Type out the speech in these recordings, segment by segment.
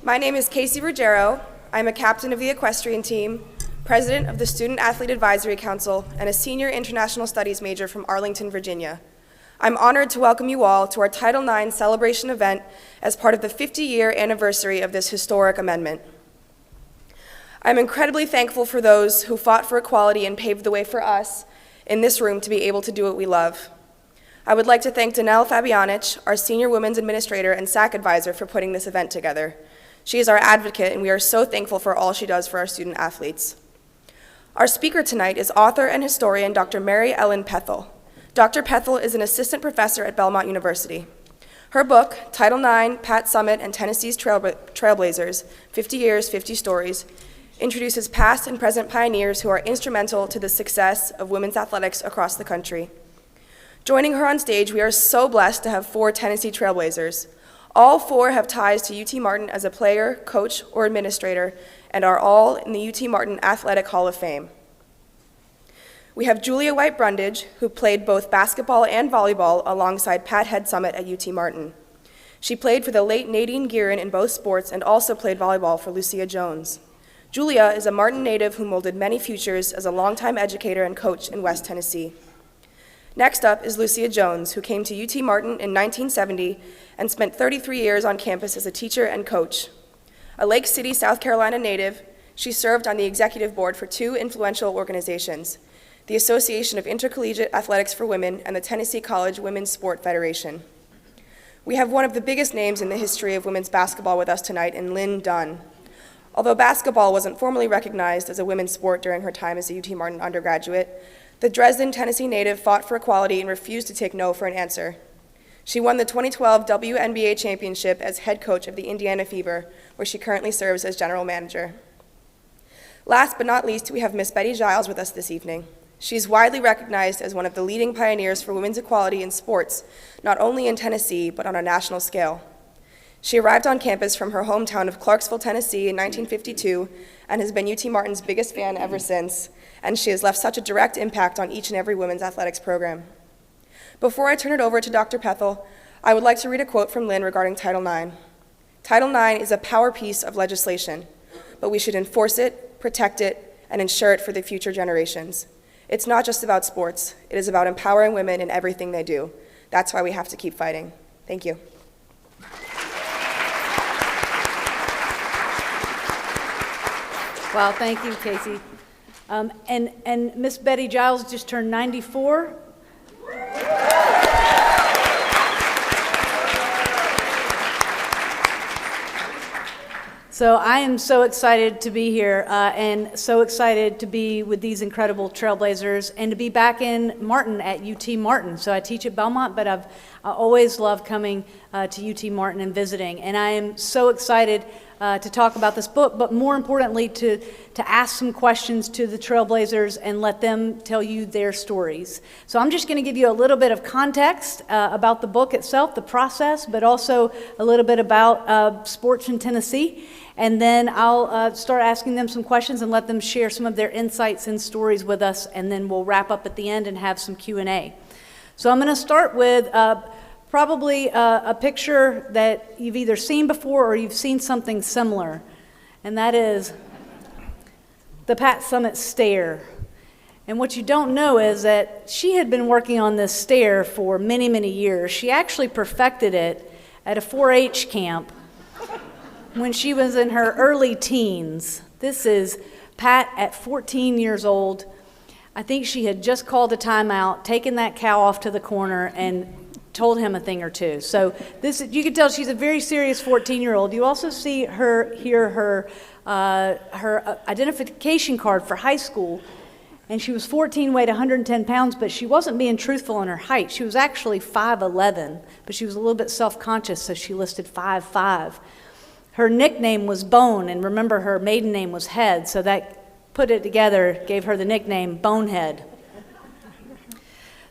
My name is Casey Ruggiero. I'm a captain of the equestrian team, president of the Student Athlete Advisory Council, and a senior international studies major from Arlington, Virginia. I'm honored to welcome you all to our Title IX celebration event as part of the 50-year anniversary of this historic amendment. I'm incredibly thankful for those who fought for equality and paved the way for us in this room to be able to do what we love. I would like to thank Danelle Fabianich, our senior women's administrator and SAC advisor, for putting this event together. She is our advocate, and we are so thankful for all she does for our student athletes. Our speaker tonight is author and historian Dr. Mary Ellen Pethel. Dr. Pethel is an assistant professor at Belmont University. Her book, Title IX, Pat Summitt and Tennessee's Trailblazers, 50 Years, 50 Stories, introduces past and present pioneers who are instrumental to the success of women's athletics across the country. Joining her on stage, we are so blessed to have 4 Tennessee Trailblazers. All 4 have ties to UT Martin as a player, coach, or administrator, and are all in the UT Martin Athletic Hall of Fame. We have Julia White Brundige, who played both basketball and volleyball alongside Pat Head Summitt at UT Martin. She played for the late Nadine Guerin in both sports and also played volleyball for Lucia Jones. Julia is a Martin native who molded many futures as a longtime educator and coach in West Tennessee. Next up is Lucia Jones, who came to UT Martin in 1970 and spent 33 years on campus as a teacher and coach. A Lake City, South Carolina native, she served on the executive board for 2 influential organizations, the Association of Intercollegiate Athletics for Women and the Tennessee College Women's Sport Federation. We have one of the biggest names in the history of women's basketball with us tonight in Lin Dunn. Although basketball wasn't formally recognized as a women's sport during her time as a UT Martin undergraduate, the Dresden, Tennessee native fought for equality and refused to take no for an answer. She won the 2012 WNBA championship as head coach of the Indiana Fever, where she currently serves as general manager. Last but not least, we have Miss Bettye Giles with us this evening. She is widely recognized as one of the leading pioneers for women's equality in sports, not only in Tennessee, but on a national scale. She arrived on campus from her hometown of Clarksville, Tennessee in 1952 and has been UT Martin's biggest fan ever since, and she has left such a direct impact on each and every women's athletics program. Before I turn it over to Dr. Pethel, I would like to read a quote from Lin regarding Title IX. Title IX is a power piece of legislation, but we should enforce it, protect it, and ensure it for the future generations. It's not just about sports. It is about empowering women in everything they do. That's why we have to keep fighting. Thank you. Wow, thank you, Casey. And Miss Bettye Giles just turned 94. So I am so excited to be here and so excited to be with these incredible Trailblazers and to be back in Martin at UT Martin. So I teach at Belmont, but I always love coming to UT Martin and visiting. And I am so excited to talk about this book, but more importantly to ask some questions to the Trailblazers and let them tell you their stories. So I'm just going to give you a little bit of context about the book itself, the process, but also a little bit about sports in Tennessee. And then I'll start asking them some questions and let them share some of their insights and stories with us, and then we'll wrap up at the end and have some Q&A. So I'm going to start with probably a picture that you've either seen before or you've seen something similar, and that is the Pat Summitt stair. And what you don't know is that she had been working on this stair for many, many years. She actually perfected it at a 4-H camp when she was in her early teens. This is Pat at 14 years old. I think she had just called a timeout, taken that cow off to the corner, and told him a thing or two. So this, you can tell she's a very serious 14-year-old. You also see her here, her identification card for high school. And she was 14, weighed 110 pounds, but she wasn't being truthful in her height. She was actually 5'11", but she was a little bit self-conscious, so she listed 5'5". Her nickname was Bone, and remember her maiden name was Head, so that put it together, gave her the nickname Bonehead.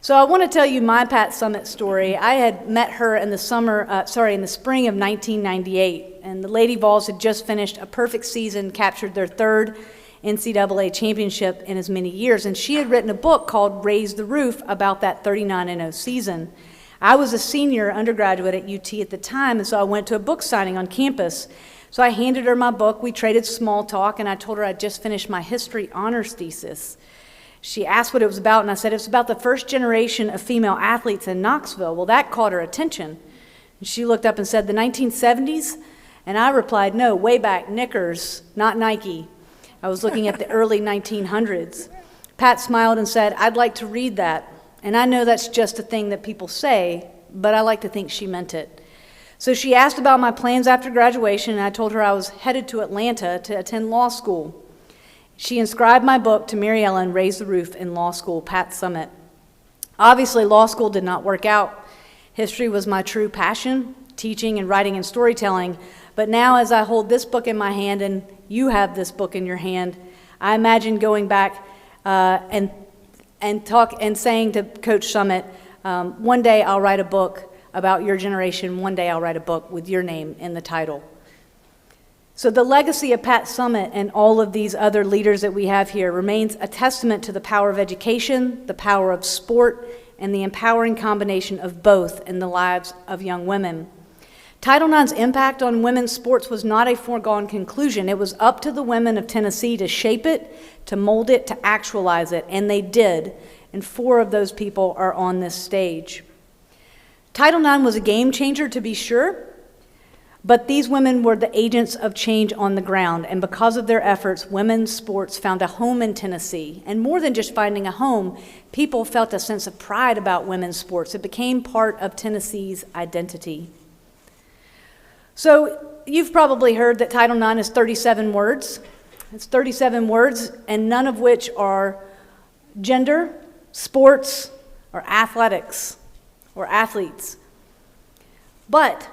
So I want to tell you my Pat Summitt story. I had met her in the spring of 1998, and the Lady Vols had just finished a perfect season, captured their 3rd NCAA championship in as many years, and she had written a book called Raise the Roof about that 39-0 season. I was a senior undergraduate at UT at the time, and so I went to a book signing on campus. So I handed her my book, we traded small talk, and I told her I'd just finished my history honors thesis. She asked what it was about, and I said, it's about the first generation of female athletes in Knoxville. Well, that caught her attention. And she looked up and said, the 1970s? And I replied, no, way back, Knickers, not Nike. I was looking at the early 1900s. Pat smiled and said, I'd like to read that. And I know that's just a thing that people say, but I like to think she meant it. So she asked about my plans after graduation, and I told her I was headed to Atlanta to attend law school. She inscribed my book to Mary Ellen, Raise the Roof in Law School, Pat Summitt. Obviously, law school did not work out. History was my true passion, teaching and writing and storytelling. But now as I hold this book in my hand and you have this book in your hand, I imagine going back and saying to Coach Summitt, one day I'll write a book about your generation, one day I'll write a book with your name in the title. So the legacy of Pat Summitt and all of these other leaders that we have here remains a testament to the power of education, the power of sport, and the empowering combination of both in the lives of young women. Title IX's impact on women's sports was not a foregone conclusion. It was up to the women of Tennessee to shape it, to mold it, to actualize it, and they did, and 4 of those people are on this stage. Title IX was a game changer, to be sure, but these women were the agents of change on the ground, and because of their efforts, women's sports found a home in Tennessee. And more than just finding a home, people felt a sense of pride about women's sports. It became part of Tennessee's identity. So you've probably heard that Title IX is 37 words. It's 37 words, and none of which are gender, sports, or athletics, or athletes. But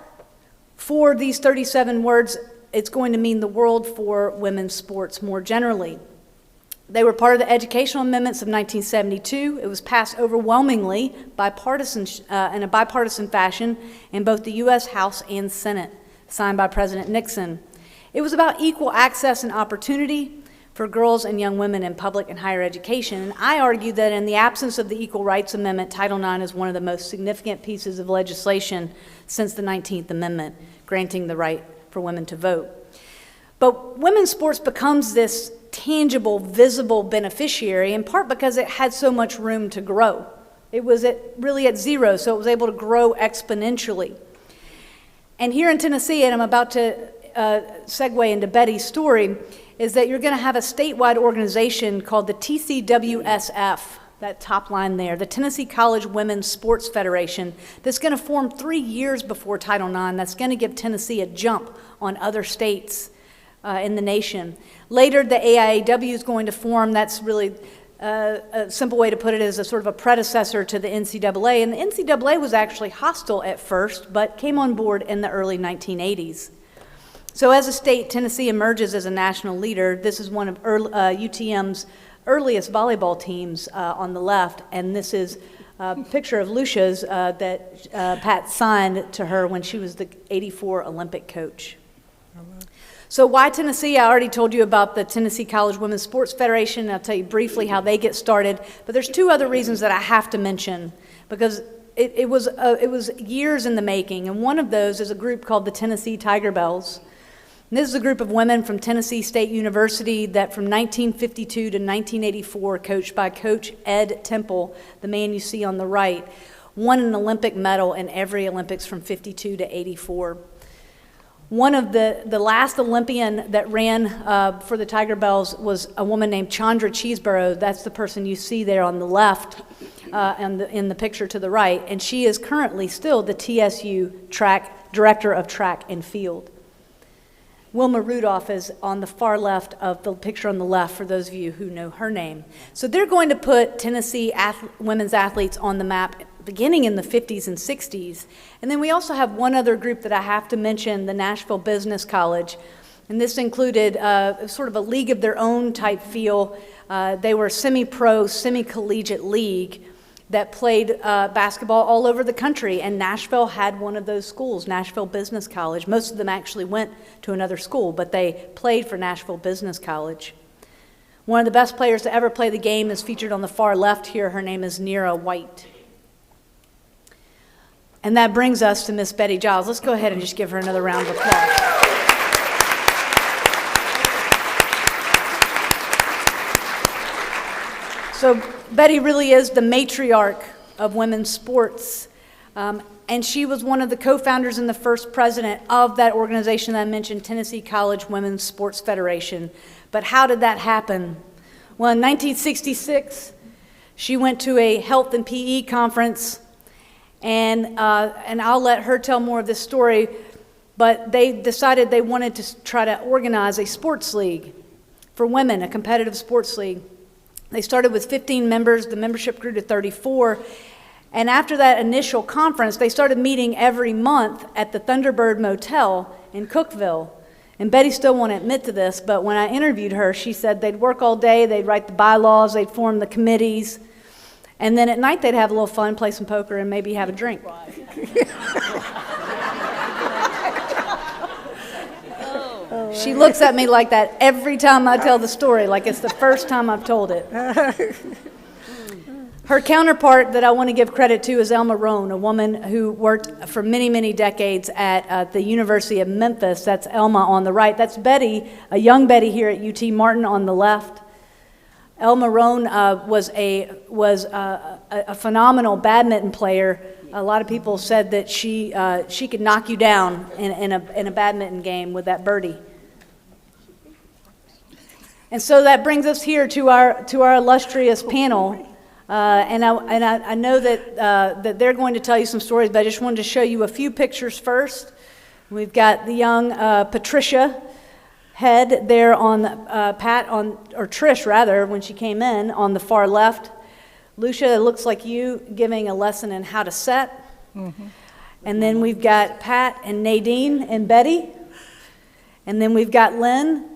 for these 37 words, it's going to mean the world for women's sports more generally. They were part of the educational amendments of 1972. It was passed overwhelmingly in a bipartisan fashion in both the U.S. House and Senate, signed by President Nixon. It was about equal access and opportunity for girls and young women in public and higher education. And I argue that in the absence of the Equal Rights Amendment, Title IX is one of the most significant pieces of legislation since the 19th Amendment, granting the right for women to vote. But women's sports becomes this tangible, visible beneficiary, in part because it had so much room to grow. It was really at zero, so it was able to grow exponentially. And here in Tennessee, and I'm about to segue into Bettye's story, is that you're going to have a statewide organization called the TCWSF, that top line there, the Tennessee College Women's Sports Federation, that's going to form 3 years before Title IX. That's going to give Tennessee a jump on other states in the nation. Later, the AIAW is going to form. That's really a simple way to put it is a sort of a predecessor to the NCAA. And the NCAA was actually hostile at first, but came on board in the early 1980s. So as a state, Tennessee emerges as a national leader. This is one of UTM's earliest volleyball teams on the left, and this is a picture of Lucia's that Pat signed to her when she was the '84 Olympic coach. So why Tennessee? I already told you about the Tennessee College Women's Sports Federation. I'll tell you briefly how they get started, but there's 2 other reasons that I have to mention, because it was years in the making, and one of those is a group called the Tennessee Tiger Bells. And this is a group of women from Tennessee State University that from 1952 to 1984, coached by Coach Ed Temple, the man you see on the right, won an Olympic medal in every Olympics from 52 to 84. One of the last Olympian that ran for the Tiger Bells was a woman named Chandra Cheeseborough. That's the person you see there on the left and in the picture to the right. And she is currently still the TSU Director of Track and Field. Wilma Rudolph is on the far left of the picture on the left, for those of you who know her name. So they're going to put Tennessee women's athletes on the map beginning in the 50s and 60s. And then we also have one other group that I have to mention, the Nashville Business College. And this included sort of a league of their own type feel. They were semi-pro, semi-collegiate league that played basketball all over the country, and Nashville had one of those schools, Nashville Business College. Most of them actually went to another school, but they played for Nashville Business College. One of the best players to ever play the game is featured on the far left here. Her name is Nera White. And that brings us to Miss Bettye Giles. Let's go ahead and just give her another round of applause. So Bettye really is the matriarch of women's sports. And she was one of the co-founders and the first president of that organization that I mentioned, Tennessee College Women's Sports Federation. But how did that happen? Well, in 1966, she went to a health and PE conference, and I'll let her tell more of this story, but they decided they wanted to try to organize a sports league for women, a competitive sports league. They started with 15 members, the membership grew to 34, and after that initial conference, they started meeting every month at the Thunderbird Motel in Cookeville. And Bettye still won't admit to this, but when I interviewed her, she said they'd work all day, they'd write the bylaws, they'd form the committees, and then at night they'd have a little fun, play some poker, and maybe have a drink. She looks at me like that every time I tell the story, like it's the first time I've told it. Her counterpart that I want to give credit to is Elma Rohn, a woman who worked for many, many decades at the University of Memphis. That's Elma on the right. That's Bettye, a young Bettye here at UT Martin on the left. Elma Rohn was a phenomenal badminton player. A lot of people said that she could knock you down in a badminton game with that birdie. And so that brings us here to our illustrious panel. And I know that they're going to tell you some stories, but I just wanted to show you a few pictures first. We've got the young Patricia Head there on Trish rather, when she came in on the far left. Lucia, it looks like you giving a lesson in how to set. Mm-hmm. And then we've got Pat and Nadine and Bettye. And then we've got Lynn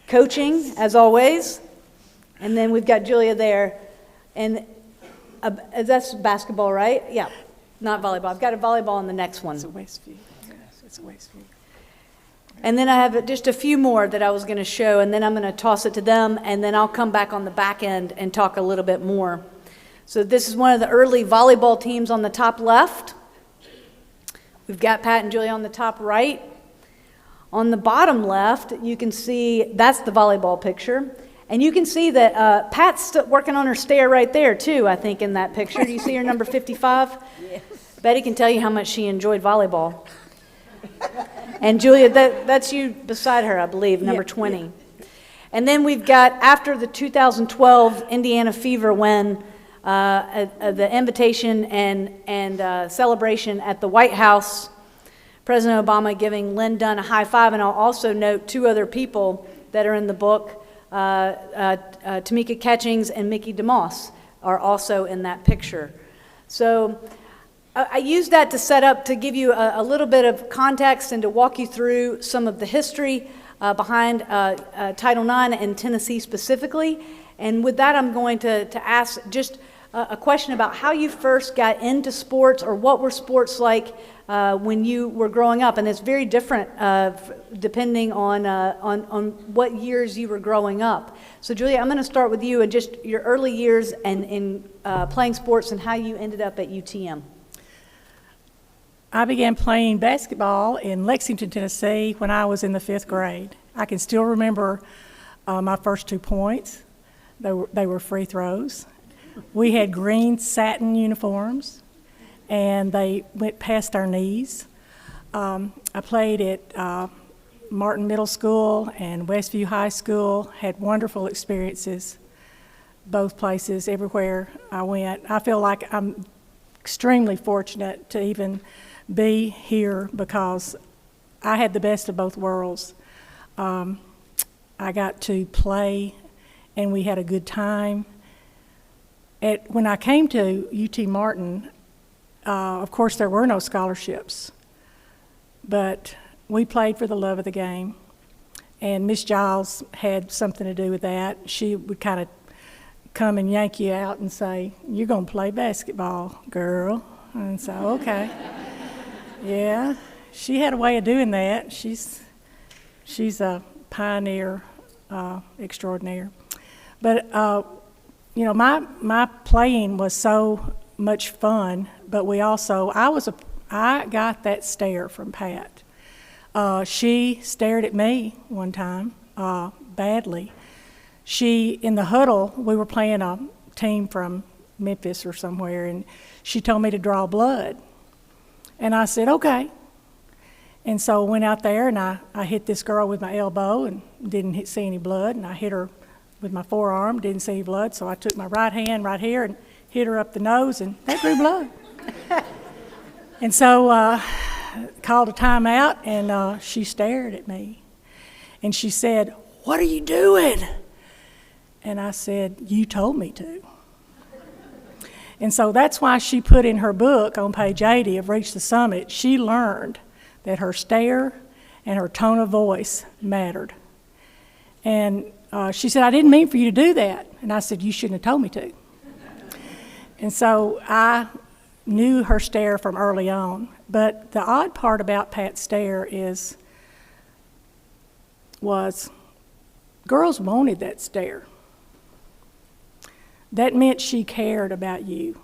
coaching, as always. And then we've got Julia there. And that's basketball, right? Yeah, not volleyball. I've got a volleyball in the next one. It's a Westview. Yes, it's a Westview. And then I have just a few more that I was going to show, and then I'm going to toss it to them, and then I'll come back on the back end and talk a little bit more. So this is one of the early volleyball teams on the top left. We've got Pat and Julia on the top right. On the bottom left, you can see that's the volleyball picture. And you can see that Pat's working on her stair right there, too, I think, in that picture. Do you see her number 55? Yes. Bettye can tell you how much she enjoyed volleyball. And Julia, that's you beside her, I believe, number 20. Yeah. And then we've got, after the 2012 Indiana Fever win, the invitation and celebration at the White House, President Obama giving Lin Dunn a high five. And I'll also note two other people that are in the book. Tamika Catchings and Mickey DeMoss are also in that picture. So I use that to set up, to give you a little bit of context and to walk you through some of the history behind Title IX and Tennessee specifically. And with that, I'm going to ask just a question about how you first got into sports, or what were sports like when you were growing up. And it's very different depending on what years you were growing up. So Julia, I'm going to start with you and just your early years and in playing sports and how you ended up at UTM. I began playing basketball in Lexington, Tennessee when I was in the 5th grade. I can still remember my first 2 points. They were free throws. We had green satin uniforms, and they went past our knees. I played at Martin Middle School and Westview High School, had wonderful experiences, both places, everywhere I went. I feel like I'm extremely fortunate to even be here because I had the best of both worlds. I got to play, and we had a good time. When I came to UT Martin, of course there were no scholarships, but we played for the love of the game, and Miss Giles had something to do with that. She would kind of come and yank you out and say, "You're going to play basketball, girl." And so, okay. Yeah, she had a way of doing that. She's a pioneer extraordinaire. But you know, my playing was so much fun, but I got that stare from Pat. She stared at me one time badly. In the huddle, we were playing a team from Memphis or somewhere, and she told me to draw blood. And I said, okay. And so I went out there, and I hit this girl with my elbow and didn't see any blood, and I hit her with my forearm, didn't see any blood, so I took my right hand right here and hit her up the nose, and that drew blood. And so called a timeout, and she stared at me. And she said, "What are you doing?" And I said, "You told me to." And so that's why she put in her book on page 80 of Reach the Summit, she learned that her stare and her tone of voice mattered. And she said, "I didn't mean for you to do that." And I said, "You shouldn't have told me to." And so I knew her stare from early on. But the odd part about Pat's stare was girls wanted that stare. That meant she cared about you.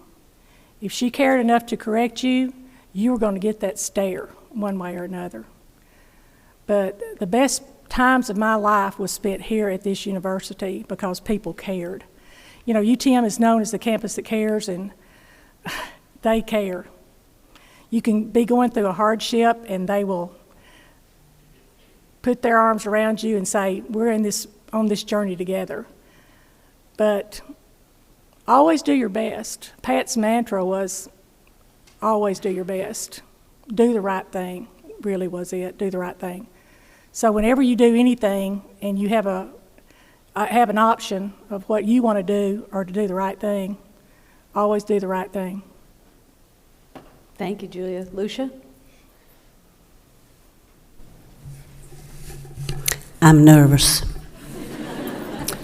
If she cared enough to correct you, you were going to get that stare one way or another. But the best times of my life was spent here at this university because people cared. You know, UTM is known as the campus that cares, and they care. You can be going through a hardship, and they will put their arms around you and say, "We're on this journey together." But always do your best. Pat's mantra was, always do your best. Do the right thing, really was it, do the right thing. So whenever you do anything and you have an option of what you want to do or to do the right thing, always do the right thing. Thank you, Julia. Lucia? I'm nervous.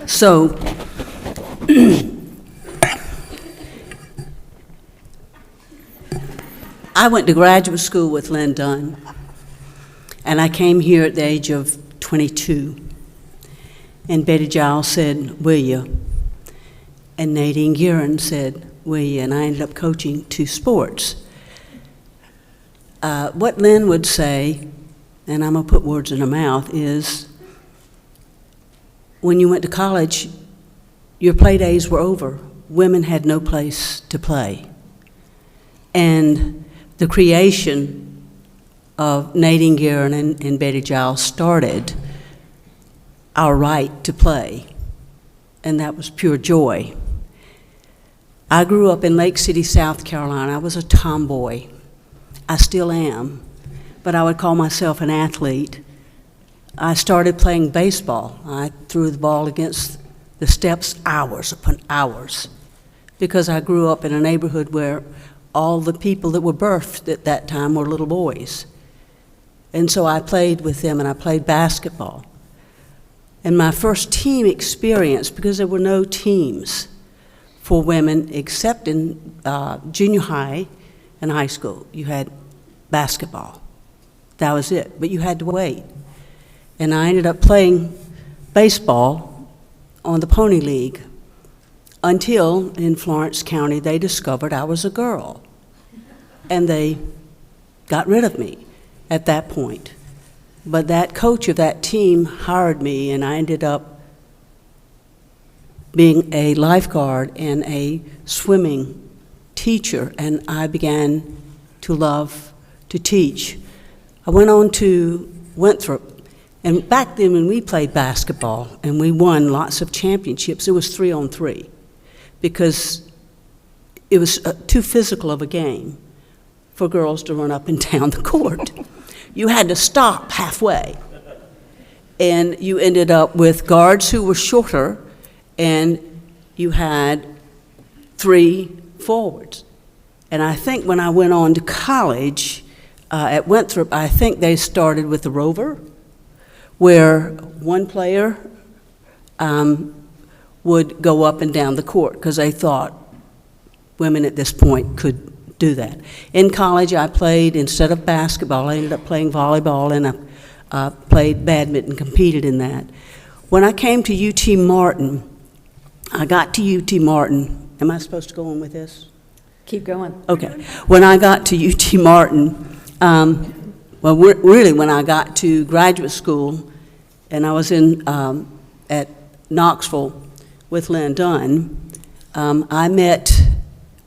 So, I went to graduate school with Lin Dunn, and I came here at the age of 22. And Bettye Giles said, "Will you?" And Nadine Guerin said, "Will you?" And I ended up coaching 2 sports. What Lin would say, and I'm going to put words in her mouth, is when you went to college, your play days were over. Women had no place to play. And the creation of Nadine Guerin and Bettye Giles started our right to play, and that was pure joy. I grew up in Lake City, South Carolina. I was a tomboy. I still am, but I would call myself an athlete. I started playing baseball. I threw the ball against the steps hours upon hours because I grew up in a neighborhood where all the people that were birthed at that time were little boys. And so I played with them, and I played basketball. And my first team experience, because there were no teams for women except in junior high and high school, you had basketball. That was it, but you had to wait. And I ended up playing baseball on the Pony League until in Florence County they discovered I was a girl. And they got rid of me at that point. But that coach of that team hired me, and I ended up being a lifeguard and a swimming teacher, and I began to love to teach. I went on to Winthrop, and back then when we played basketball and we won lots of championships, it was 3-on-3 because it was too physical of a game for girls to run up and down the court. You had to stop halfway, and you ended up with guards who were shorter, and you had 3 forwards. And I think when I went on to college at Winthrop, I think they started with the rover, where one player would go up and down the court because they thought women at this point could do that. In college, I played, instead of basketball, I ended up playing volleyball, and I played badminton, competed in that. When I came to UT Martin, I got to UT Martin. Am I supposed to go on with this? Keep going. Okay. When I got to UT Martin, really when I got to graduate school, and I was in at Knoxville with Lin Dunn,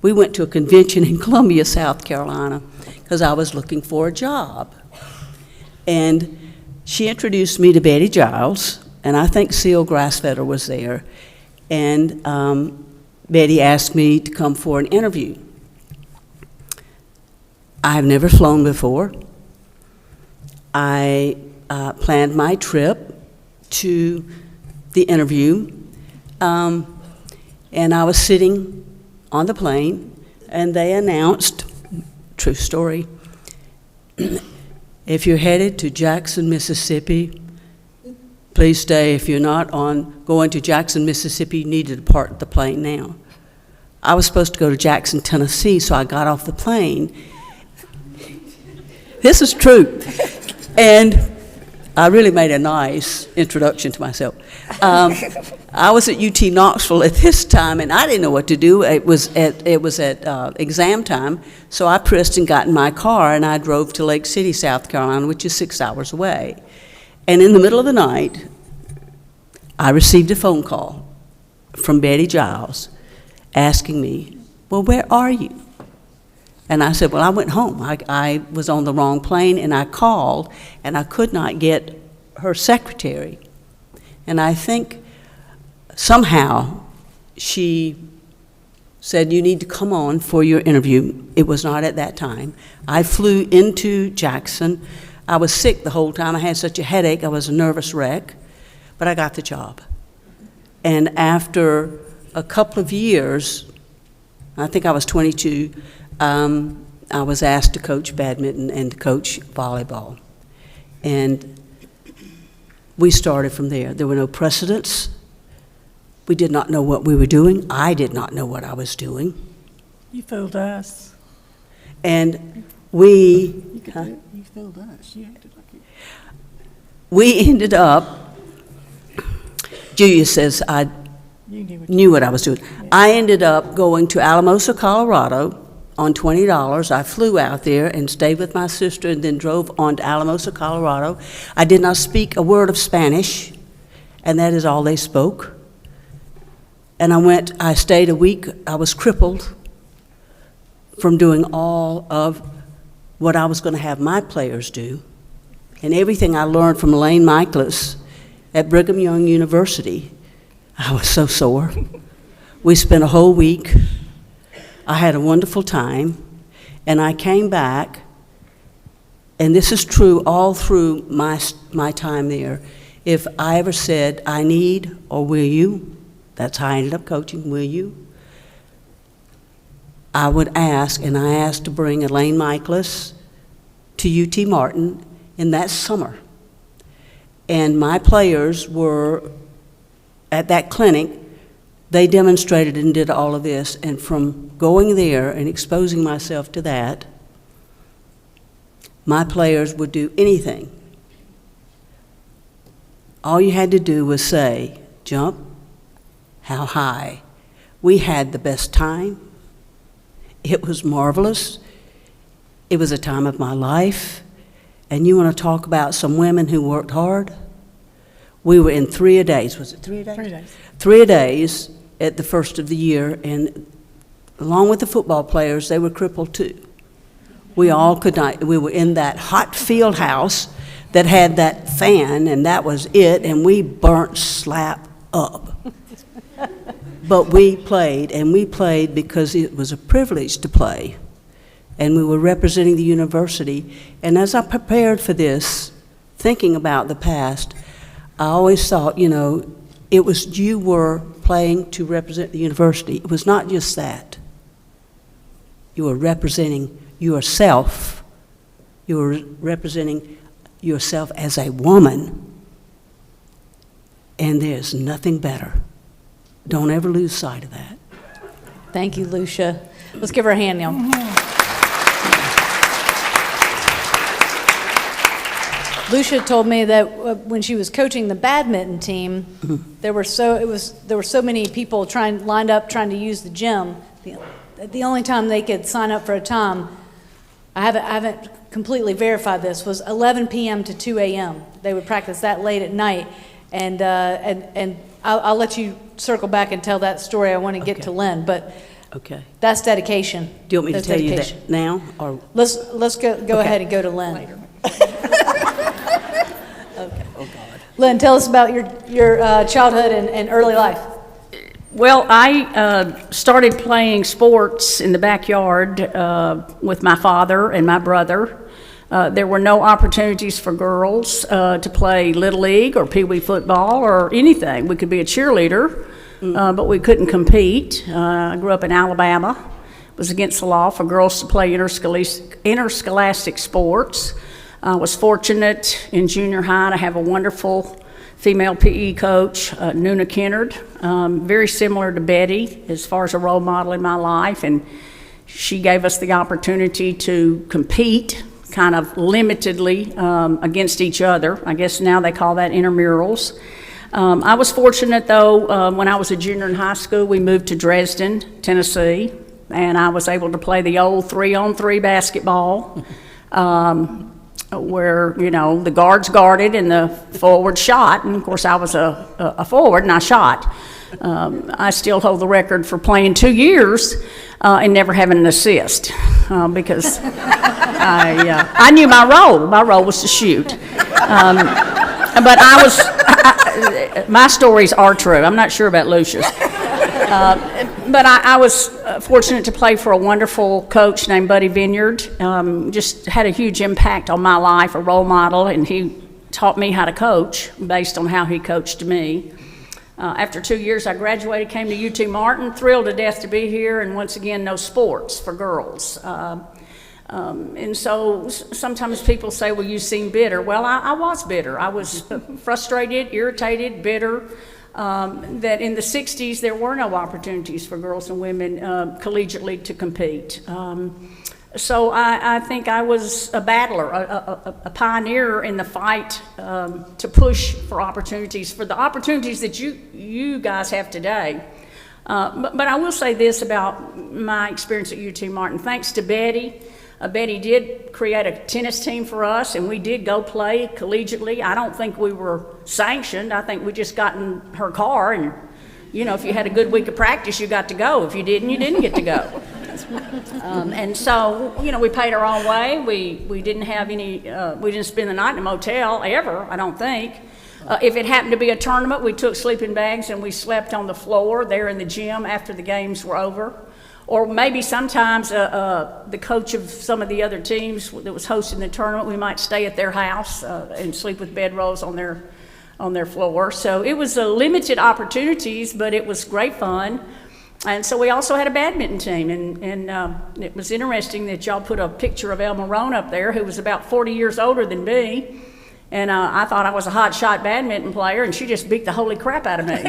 we went to a convention in Columbia, South Carolina, because I was looking for a job. And she introduced me to Bettye Giles, and I think Seal Grassfeder was there. And Bettye asked me to come for an interview. I've never flown before. I planned my trip to the interview, and I was sitting on the plane, and they announced, true story, if you're headed to Jackson, Mississippi, please stay. If you're not going to Jackson, Mississippi, you need to depart the plane now. I was supposed to go to Jackson, Tennessee, so I got off the plane. This is true. And I really made a nice introduction to myself. I was at UT Knoxville at this time, and I didn't know what to do. It was at exam time, so I pressed and got in my car, and I drove to Lake City, South Carolina, which is 6 hours away. And in the middle of the night, I received a phone call from Bettye Giles asking me, well, where are you? And I said, well, I went home. I was on the wrong plane, and I called, and I could not get her secretary. And I think somehow she said, you need to come on for your interview. It was not at that time. I flew into Jackson. I was sick the whole time. I had such a headache. I was a nervous wreck, but I got the job. And after a couple of years, I think I was 22, I was asked to coach badminton and to coach volleyball. And we started from there. There were no precedents. We did not know what we were doing. I did not know what I was doing. You fooled us. And we... You fooled us. You acted like you... We ended up... Julia says I knew what I was doing. Yeah. I ended up going to Alamosa, Colorado, on $20. I flew out there and stayed with my sister and then drove on to Alamosa, Colorado. I did not speak a word of Spanish, and that is all they spoke. And I stayed a week. I was crippled from doing all of what I was going to have my players do. And everything I learned from Elaine Michaelis at Brigham Young University, I was so sore. We spent a whole week. I had a wonderful time, and I came back, and this is true all through my time there. If I ever said, I need, or will you, that's how I ended up coaching, will you? I would ask, and I asked to bring Elaine Michaelis to UT Martin in that summer. And my players were at that clinic. They demonstrated and did all of this, and from going there and exposing myself to that, my players would do anything. All you had to do was say, jump, how high. We had the best time. It was marvelous. It was a time of my life. And you want to talk about some women who worked hard? We were in 3-a-days. Was it 3-a-days? 3 days. 3-a-days at the first of the year, and along with the football players, they were crippled too. We all could not, we were in that hot field house that had that fan, and that was it, and we burnt slap up. But we played, and we played because it was a privilege to play. And we were representing the university. And as I prepared for this, thinking about the past, I always thought, it was you were playing to represent the university. It was not just that. You were representing yourself. You were representing yourself as a woman. And there's nothing better. Don't ever lose sight of that. Thank you, Lucia. Let's give her a hand now. Lucia told me that when she was coaching the badminton team, there were so many people lined up trying to use the gym. The only time they could sign up for a time, I haven't completely verified this, was 11 p.m. to 2 a.m. They would practice that late at night, And I'll let you circle back and tell that story. I want to get to Lynn, but Okay. that's dedication. Do you want me to That's tell dedication. you that now, or? Let's go ahead and go to Lynn. Later. Okay. Oh, God. Lynn, tell us about your childhood and early life. Well, I started playing sports in the backyard with my father and my brother. There were no opportunities for girls to play Little League or Pee Wee football or anything. We could be a cheerleader, but we couldn't compete. I grew up in Alabama. It was against the law for girls to play interscholastic sports. I was fortunate in junior high to have a wonderful female PE coach, Nuna Kennard, very similar to Bettye as far as a role model in my life, and she gave us the opportunity to compete kind of limitedly against each other. I guess now they call that intramurals. I was fortunate though, when I was a junior in high school, we moved to Dresden, Tennessee, and I was able to play the old 3-on-3 basketball. Where, you know, the guards guarded and the forward shot, and of course I was a forward and I shot. I still hold the record for playing 2 years and never having an assist because I knew my role. My role was to shoot. But my stories are true. I'm not sure about Lucia's. But I was fortunate to play for a wonderful coach named Bettye Giles. Just had a huge impact on my life, a role model, and he taught me how to coach based on how he coached me. After 2 years, I graduated, came to UT Martin, thrilled to death to be here, and once again, no sports for girls. And so sometimes people say, well, you seem bitter. Well, I was bitter. I was frustrated, irritated, bitter. That in the 60s there were no opportunities for girls and women collegiately to compete. So I think I was a battler, a pioneer in the fight to push for opportunities, for the opportunities that you guys have today. But I will say this about my experience at UT Martin. Thanks to Bettye, Bettye did create a tennis team for us, and we did go play collegiately. I don't think we were sanctioned. I think we just got in her car, and, you know, if you had a good week of practice, you got to go. If you didn't, you didn't get to go. And so, you know, we paid our own way. We didn't have any, we didn't spend the night in a motel ever, I don't think. If it happened to be a tournament, we took sleeping bags and we slept on the floor there in the gym after the games were over. Or maybe sometimes the coach of some of the other teams that was hosting the tournament, we might stay at their house and sleep with bedrolls on their floor. So it was limited opportunities, but it was great fun. And so we also had a badminton team, and it was interesting that y'all put a picture of El Marone up there, who was about 40 years older than me. And I thought I was a hot shot badminton player, and she just beat the holy crap out of me.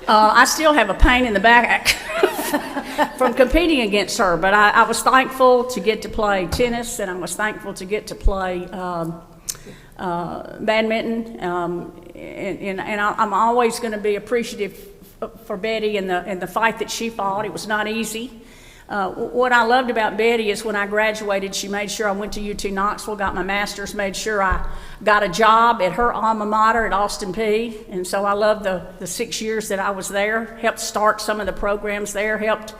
I still have a pain in the back from competing against her, but I was thankful to get to play tennis, and I was thankful to get to play badminton, and I'm always going to be appreciative for Bettye and the fight that she fought. It was not easy. What I loved about Bettye is when I graduated, she made sure I went to UT Knoxville, got my master's, made sure I got a job at her alma mater at Austin Peay. And so I loved the 6 years that I was there, helped start some of the programs there, helped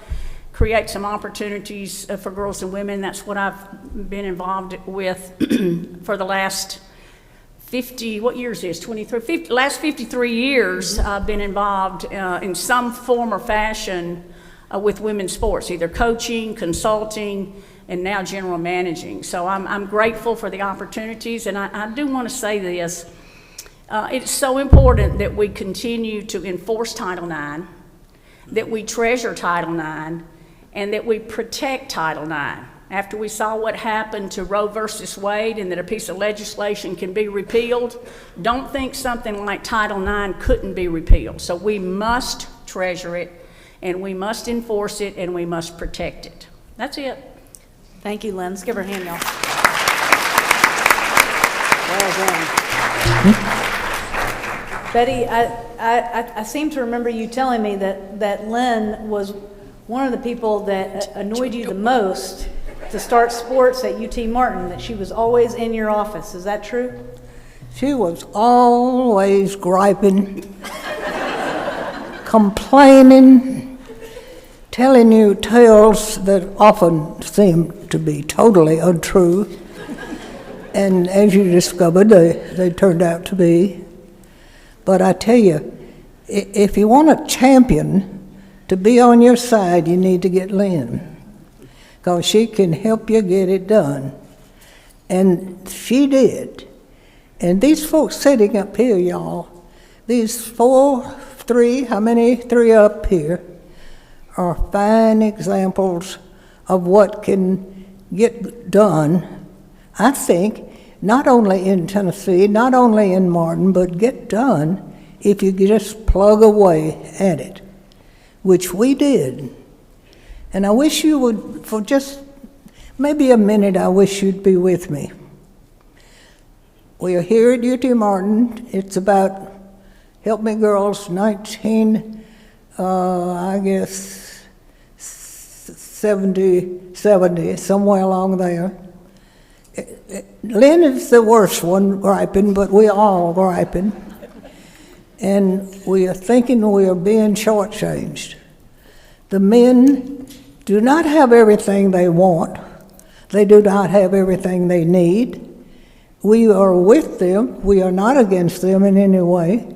create some opportunities for girls and women. That's what I've been involved with for the last 50, what year is this, 23, last 53 years. I've been involved in some form or fashion with women's sports, either coaching, consulting, and now general managing. So I'm grateful for the opportunities, and I do want to say this. It's so important that we continue to enforce Title IX, that we treasure Title IX, and that we protect Title IX. After we saw what happened to Roe versus Wade and that a piece of legislation can be repealed, don't think something like Title IX couldn't be repealed. So we must treasure it, and we must enforce it, and we must protect it. That's it. Thank you, Lynn. Let's give her a hand, y'all. Well done. Bettye, I seem to remember you telling me that Lynn was one of the people that annoyed you the most to start sports at UT Martin, that she was always in your office. Is that true? She was always griping, complaining, telling you tales that often seemed to be totally untrue. And as you discovered, they turned out to be. But I tell you, if you want a champion to be on your side, you need to get Lin, because she can help you get it done. And she did. And these folks sitting up here, y'all, these three up here, are fine examples of what can get done, I think, not only in Tennessee, not only in Martin, but get done if you just plug away at it, which we did. And I wish you would, for just maybe a minute, I wish you'd be with me. We are here at UT Martin. It's about, help me girls, 70, somewhere along there. Lin is the worst one griping, but we all griping. And we are thinking we are being shortchanged. The men do not have everything they want. They do not have everything they need. We are with them. We are not against them in any way.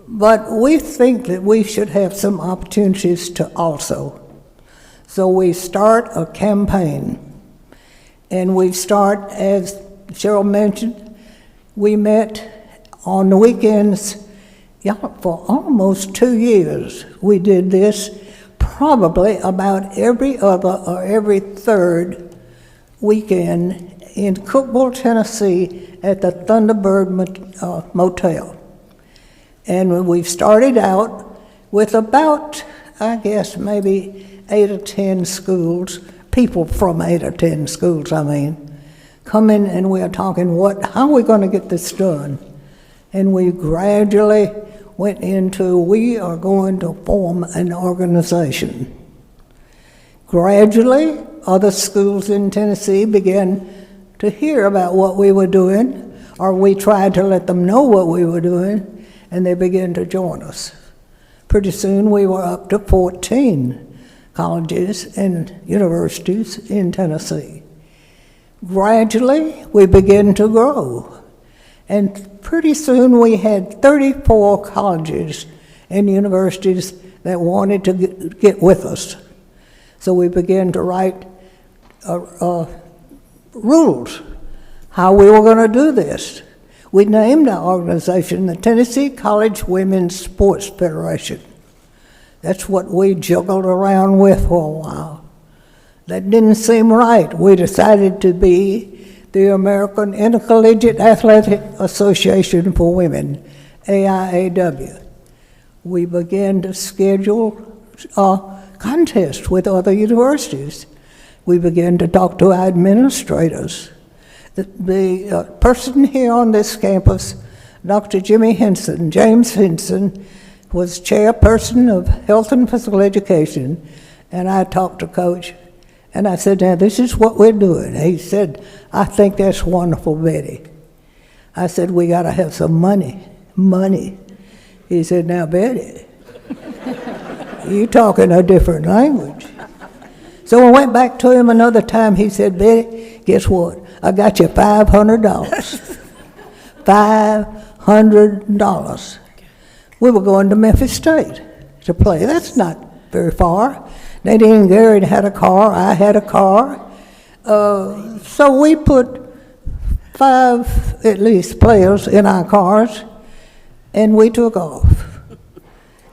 But we think that we should have some opportunities to also. So we start a campaign. And we start, as Cheryl mentioned, we met on the weekends for almost 2 years. We did this probably about every other or every third weekend in Cookeville, Tennessee at the Thunderbird Motel. And we started out with about, I guess, maybe 8 or 10 schools, people from 8 or 10 schools, come in, and we are talking, how are we going to get this done? And we gradually went into, we are going to form an organization. Gradually, other schools in Tennessee began to hear about what we were doing, or we tried to let them know what we were doing, and they began to join us. Pretty soon we were up to 14 colleges and universities in Tennessee. Gradually, we began to grow, and pretty soon we had 34 colleges and universities that wanted to get with us. So we began to write rules, how we were going to do this. We named our organization the Tennessee College Women's Sports Federation. That's what we juggled around with for a while. That didn't seem right. We decided to be the American Intercollegiate Athletic Association for Women, AIAW. We began to schedule contests with other universities. We began to talk to our administrators. The person here on this campus, Dr. James Henson, was chairperson of Health and Physical Education, and I talked to Coach, and I said, now this is what we're doing. He said, I think that's wonderful, Betty. I said, we got to have some money. He said, now Betty, you talking a different language. So I went back to him another time. He said, Betty, guess what? I got you $500. $500. We were going to Memphis State to play. That's not very far. Nadine and Gary had a car. I had a car. So we put 5, at least, players in our cars, and we took off.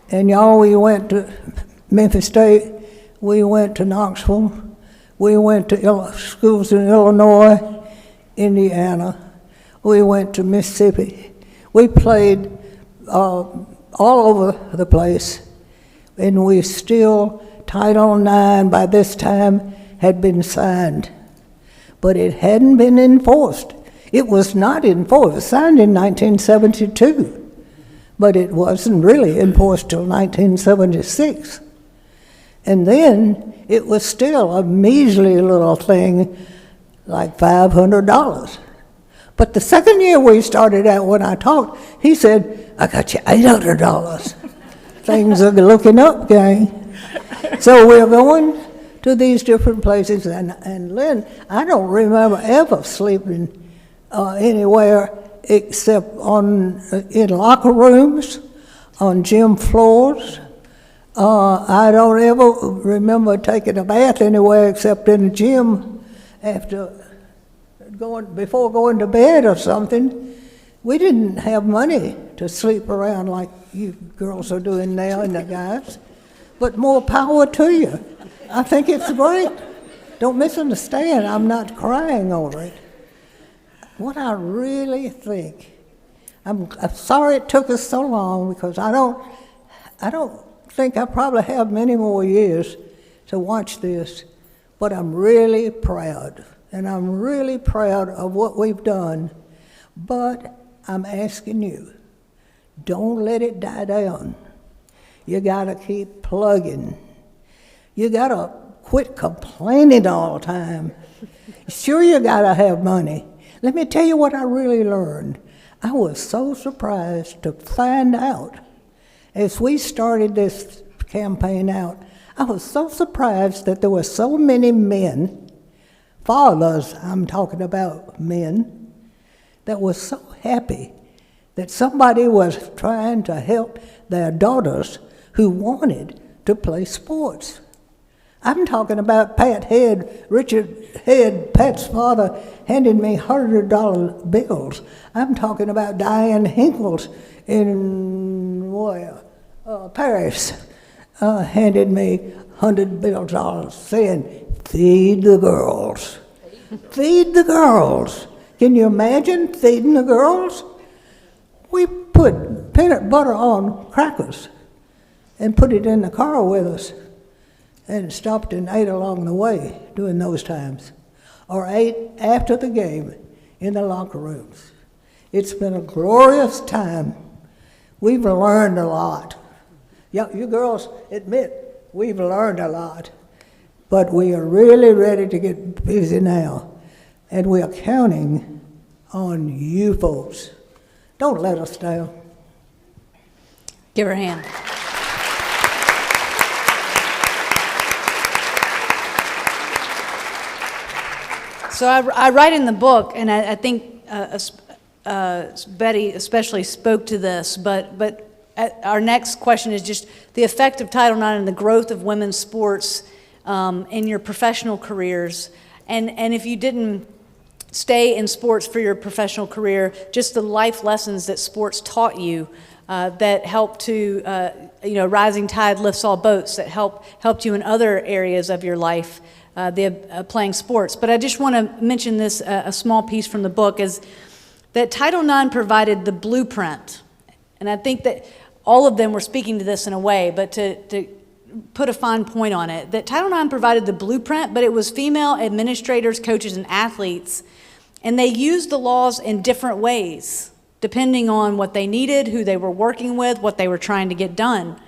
And y'all, we went to Memphis State. We went to Knoxville. We went to schools in Illinois, Indiana. We went to Mississippi. We played all over the place, and we still, Title IX by this time had been signed, but it hadn't been enforced. It was not enforced. It was signed in 1972, but it wasn't really enforced till 1976. And then it was still a measly little thing, like $500. But the second year we started out, when I talked, he said, I got you $800. Things are looking up, gang. So we're going to these different places, and Lynn, I don't remember ever sleeping anywhere except in locker rooms, on gym floors. I don't ever remember taking a bath anywhere except in the gym before going to bed or something. We didn't have money to sleep around like you girls are doing now and the guys, but more power to you. I think it's great. Don't misunderstand, I'm not crying over it. What I really think, I'm sorry it took us so long, because I don't think I probably have many more years to watch this, but I'm really proud, and I'm really proud of what we've done. But I'm asking you, don't let it die down. You gotta keep plugging. You gotta quit complaining all the time. Sure, you gotta have money. Let me tell you what I really learned. I was so surprised to find out, as we started this campaign out, I was so surprised that there were so many men, fathers, I'm talking about men, that were so happy that somebody was trying to help their daughters who wanted to play sports. I'm talking about Pat Head, Richard Head, Pat's father, handing me $100 bills. I'm talking about Diane Hinkles in Paris, handed me $100 bills saying, feed the girls. Feed the girls. Can you imagine feeding the girls? We put peanut butter on crackers and put it in the car with us, and stopped and ate along the way during those times, or ate after the game in the locker rooms. It's been a glorious time. We've learned a lot. Yeah, you girls admit we've learned a lot, but we are really ready to get busy now, and we are counting on you folks. Don't let us down. Give her a hand. So I write in the book, and I think Bettye especially spoke to this, but our next question is just the effect of Title IX and the growth of women's sports in your professional careers. And if you didn't stay in sports for your professional career, just the life lessons that sports taught you that helped to, rising tide lifts all boats, that helped you in other areas of your life. Playing sports. But I just want to mention this, a small piece from the book, is that Title IX provided the blueprint. And I think that all of them were speaking to this in a way, but to put a fine point on it, that Title IX provided the blueprint, but it was female administrators, coaches, and athletes, and they used the laws in different ways, depending on what they needed, who they were working with, what they were trying to get done.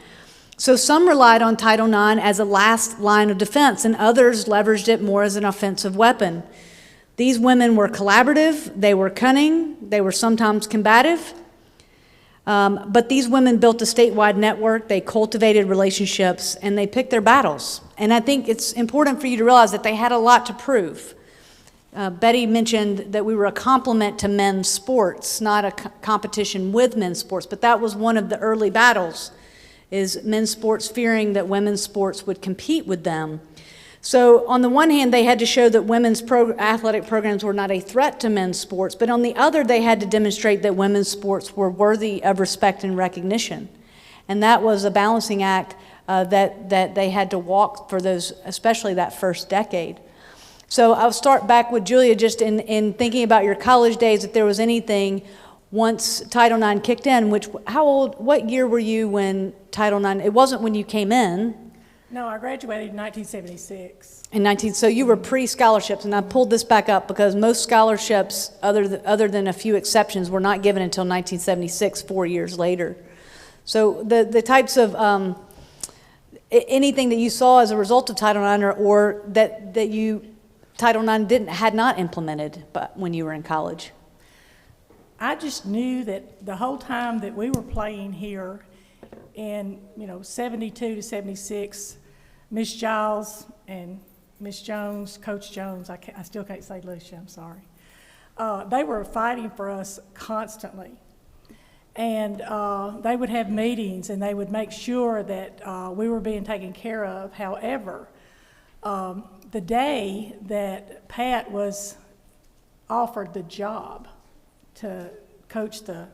So some relied on Title IX as a last line of defense, and others leveraged it more as an offensive weapon. These women were collaborative, they were cunning, they were sometimes combative, but these women built a statewide network, they cultivated relationships, and they picked their battles. And I think it's important for you to realize that they had a lot to prove. Bettye mentioned that we were a complement to men's sports, not a competition with men's sports, but that was one of the early battles, is men's sports fearing that women's sports would compete with them. So on the one hand, they had to show that women's athletic programs were not a threat to men's sports, but on the other, they had to demonstrate that women's sports were worthy of respect and recognition. And that was a balancing act that they had to walk for those, especially that first decade. So I'll start back with Julia, just in thinking about your college days, if there was anything once Title IX kicked in, what year were you when Title IX, it wasn't when you came in? No, I graduated in 1976. So you were pre-scholarships, and I pulled this back up because most scholarships, other than a few exceptions, were not given until 1976, 4 years later. So the types of, anything that you saw as a result of Title IX or that Title IX had not implemented but when you were in college? I just knew that the whole time that we were playing here in, 72 to 76, Miss Giles and Miss Jones, Coach Jones, I still can't say Lucia, I'm sorry. They were fighting for us constantly. And they would have meetings and they would make sure that we were being taken care of. However, the day that Pat was offered the job to coach the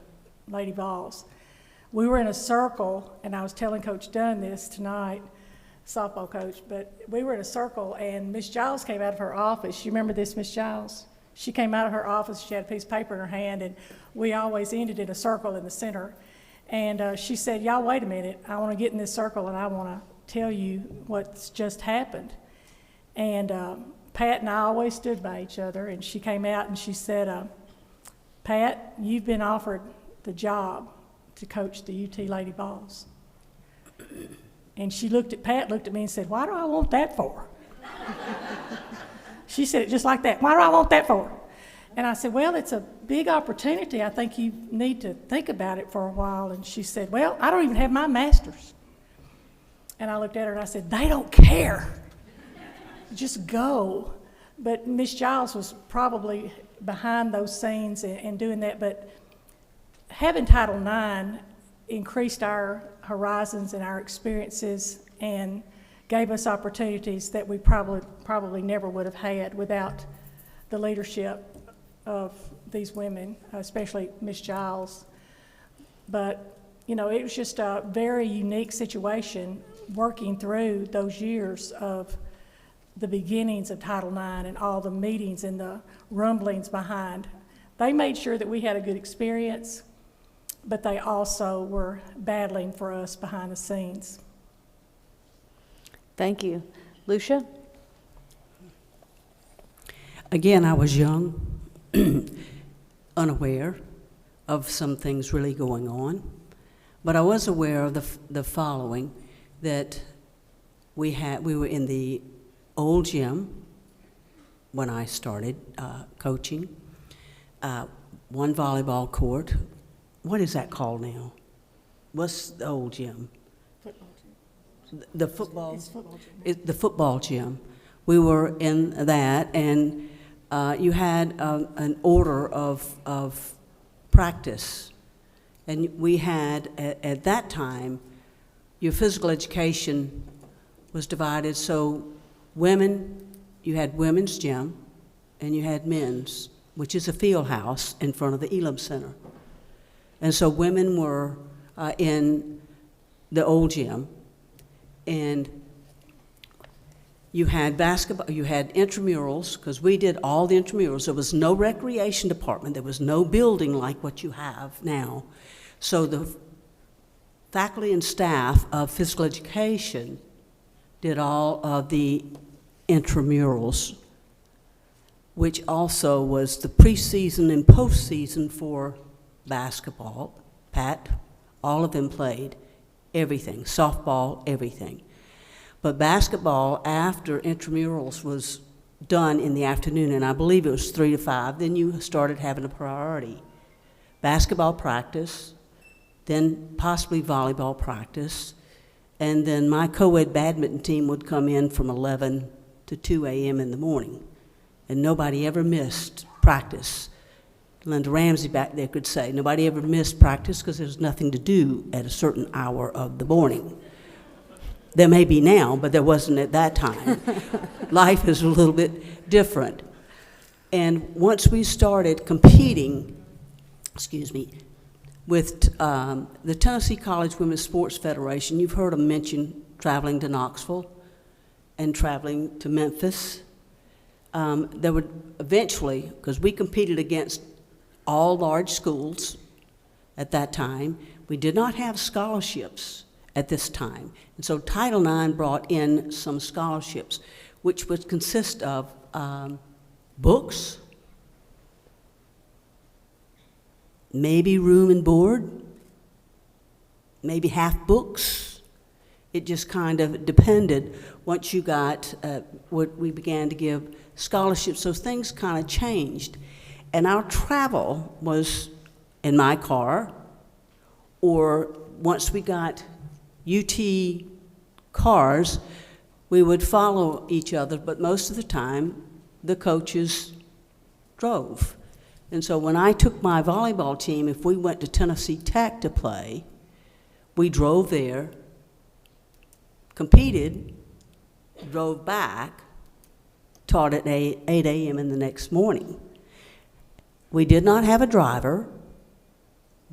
Lady Vols, we were in a circle, and I was telling Coach Dunn this tonight, softball coach, but we were in a circle and Miss Giles came out of her office. You remember this, Miss Giles? She came out of her office, she had a piece of paper in her hand, and we always ended in a circle in the center. And she said, y'all wait a minute, I want to get in this circle and I want to tell you what's just happened. And Pat and I always stood by each other, and she came out and she said, Pat, you've been offered the job to coach the UT Lady Vols. And she Pat looked at me and said, why do I want that for? She said it just like that. Why do I want that for? And I said, well, it's a big opportunity. I think you need to think about it for a while. And she said, well, I don't even have my master's. And I looked at her and I said, they don't care. Just go. But Miss Giles was probably behind those scenes and doing that. But having Title IX increased our horizons and our experiences and gave us opportunities that we probably never would have had without the leadership of these women, especially Miss Giles. But, it was just a very unique situation working through those years of the beginnings of Title IX and all the meetings and the rumblings behind. They made sure that we had a good experience, but they also were battling for us behind the scenes. Thank you. Lucia? Again, I was young, unaware of some things really going on, but I was aware of the following, that we were in the old gym when I started coaching, one volleyball court. What is that called now? What's the old gym? The football gym. We were in that, and you had an order of practice, and we had at that time your physical education was divided. So you had women's gym, and you had men's, which is a field house in front of the Elam Center, and so women were in the old gym. And you had basketball, you had intramurals, because we did all the intramurals. There was no recreation department. There was no building like what you have now. So the faculty and staff of physical education did all of the intramurals, which also was the preseason and postseason for basketball. Pat, all of them played. Everything, softball, everything. But basketball, after intramurals was done in the afternoon, and I believe it was 3 to 5, then you started having a priority. Basketball practice, then possibly volleyball practice, and then my co-ed badminton team would come in from 11 to 2 a.m. in the morning, and nobody ever missed practice. Linda Ramsey back there could say, nobody ever missed practice because there's nothing to do at a certain hour of the morning. There may be now, but there wasn't at that time. Life is a little bit different. And once we started competing, with the Tennessee College Women's Sports Federation, you've heard them mention traveling to Knoxville and traveling to Memphis. There would eventually, because we competed against all large schools at that time. We did not have scholarships at this time. And so Title IX brought in some scholarships, which would consist of books, maybe room and board, maybe half books. It just kind of depended. Once you got what we began to give scholarships, so things kind of changed. And our travel was in my car, or once we got UT cars, we would follow each other, but most of the time, the coaches drove. And so when I took my volleyball team, if we went to Tennessee Tech to play, we drove there, competed, drove back, taught at 8 a.m. in the next morning. We did not have a driver.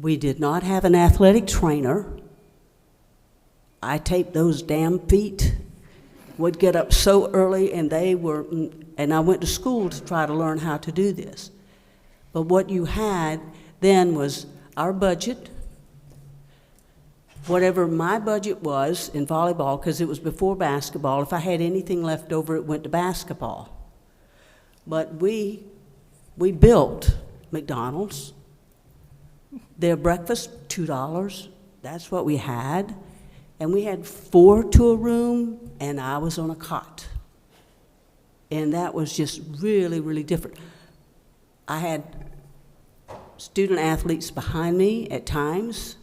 We did not have an athletic trainer. I taped those damn feet. Would get up so early, and I went to school to try to learn how to do this. But what you had then was our budget, whatever my budget was in volleyball, because it was before basketball. If I had anything left over, it went to basketball. But we built McDonald's. Their breakfast, $2. That's what we had. And we had 4 to a room, and I was on a cot. And that was just really, really different. I had student athletes behind me at times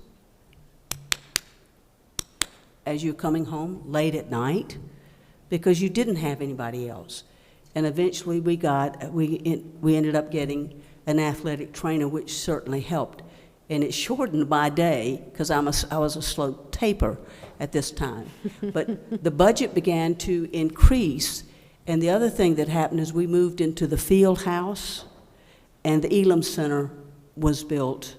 as you're coming home late at night because you didn't have anybody else. And eventually we ended up getting an athletic trainer, which certainly helped. And it shortened my day because I was a slow taper at this time. But the budget began to increase. And the other thing that happened is we moved into the field house, and the Elam Center was built,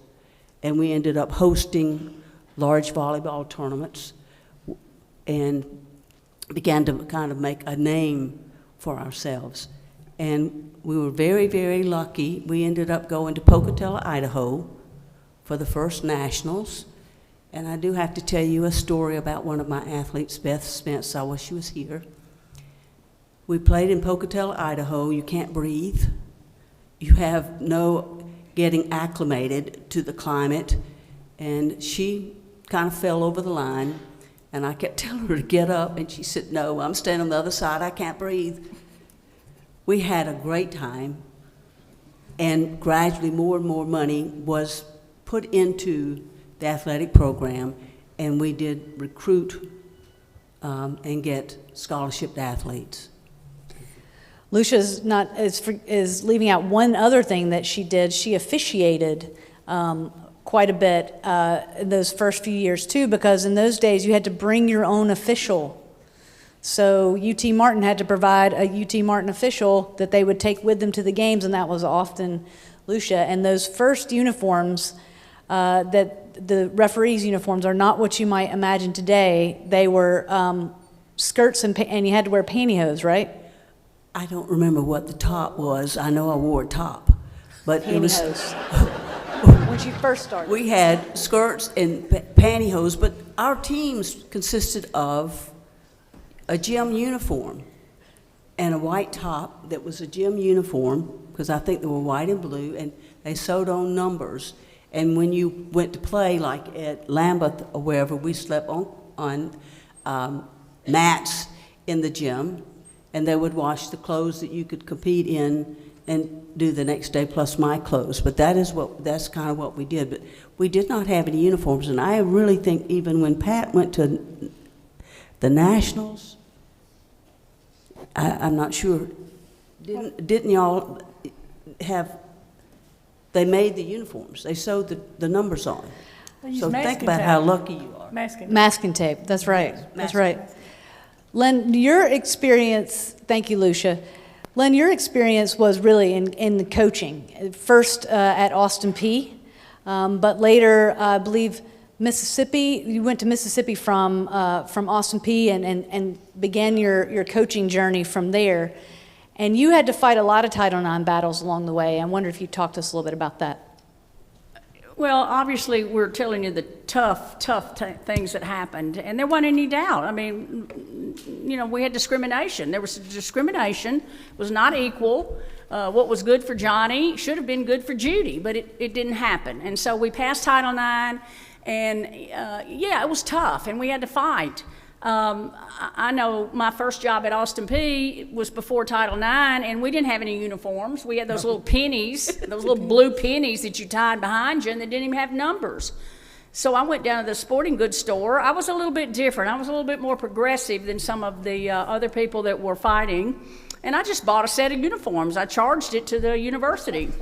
and we ended up hosting large volleyball tournaments and began to kind of make a name for ourselves. And we were very, very lucky. We ended up going to Pocatello, Idaho for the first nationals. And I do have to tell you a story about one of my athletes, Beth Spence. I wish she was here. We played in Pocatello, Idaho. You can't breathe. You have no getting acclimated to the climate. And she kind of fell over the line. And I kept telling her to get up. And she said, no, I'm standing on the other side. I can't breathe. We had a great time. And gradually more and more money was put into the athletic program, and we did recruit and get scholarship athletes. Lucia is leaving out one other thing that she did. She officiated quite a bit in those first few years too, because in those days you had to bring your own official. So UT Martin had to provide a UT Martin official that they would take with them to the games, and that was often Lucia. And those first uniforms, that the referees' uniforms are not what you might imagine today. They were skirts and you had to wear pantyhose, right? I don't remember what the top was. I know I wore a top, but it was. When she first started. We had skirts and pantyhose, but our teams consisted of a gym uniform and a white top that was a gym uniform, because I think they were white and blue, and they sewed on numbers. And when you went to play, like at Lambeth or wherever, we slept on mats in the gym, and they would wash the clothes that you could compete in and do the next day, plus my clothes. But that's kind of what we did. But we did not have any uniforms, and I really think even when Pat went to the Nationals, I'm not sure, didn't y'all have? They made the uniforms. They sewed the numbers on. So think about how lucky you are. Masking tape, that's right. That's right. Lin, your experience, thank you, Lucia. Lin, your experience was really in the coaching. First at Austin P, but later, I believe, Mississippi. You went to Mississippi from Austin P and began your coaching journey from there. And you had to fight a lot of Title IX battles along the way. I wonder if you'd talk to us a little bit about that. Well, obviously, we're telling you the tough things that happened, and there wasn't any doubt. I mean, you know, we had discrimination. There was discrimination. It was not equal. What was good for Johnny should have been good for Judy, but it didn't happen. And so we passed Title IX, and yeah, it was tough, and we had to fight. I know my first job at Austin P was before Title IX, and we didn't have any uniforms. We had those little pennies, those little blue pennies that you tied behind you, and they didn't even have numbers. So I went down to the sporting goods store. I was a little bit different. I was a little bit more progressive than some of the other people that were fighting. And I just bought a set of uniforms. I charged it to the university.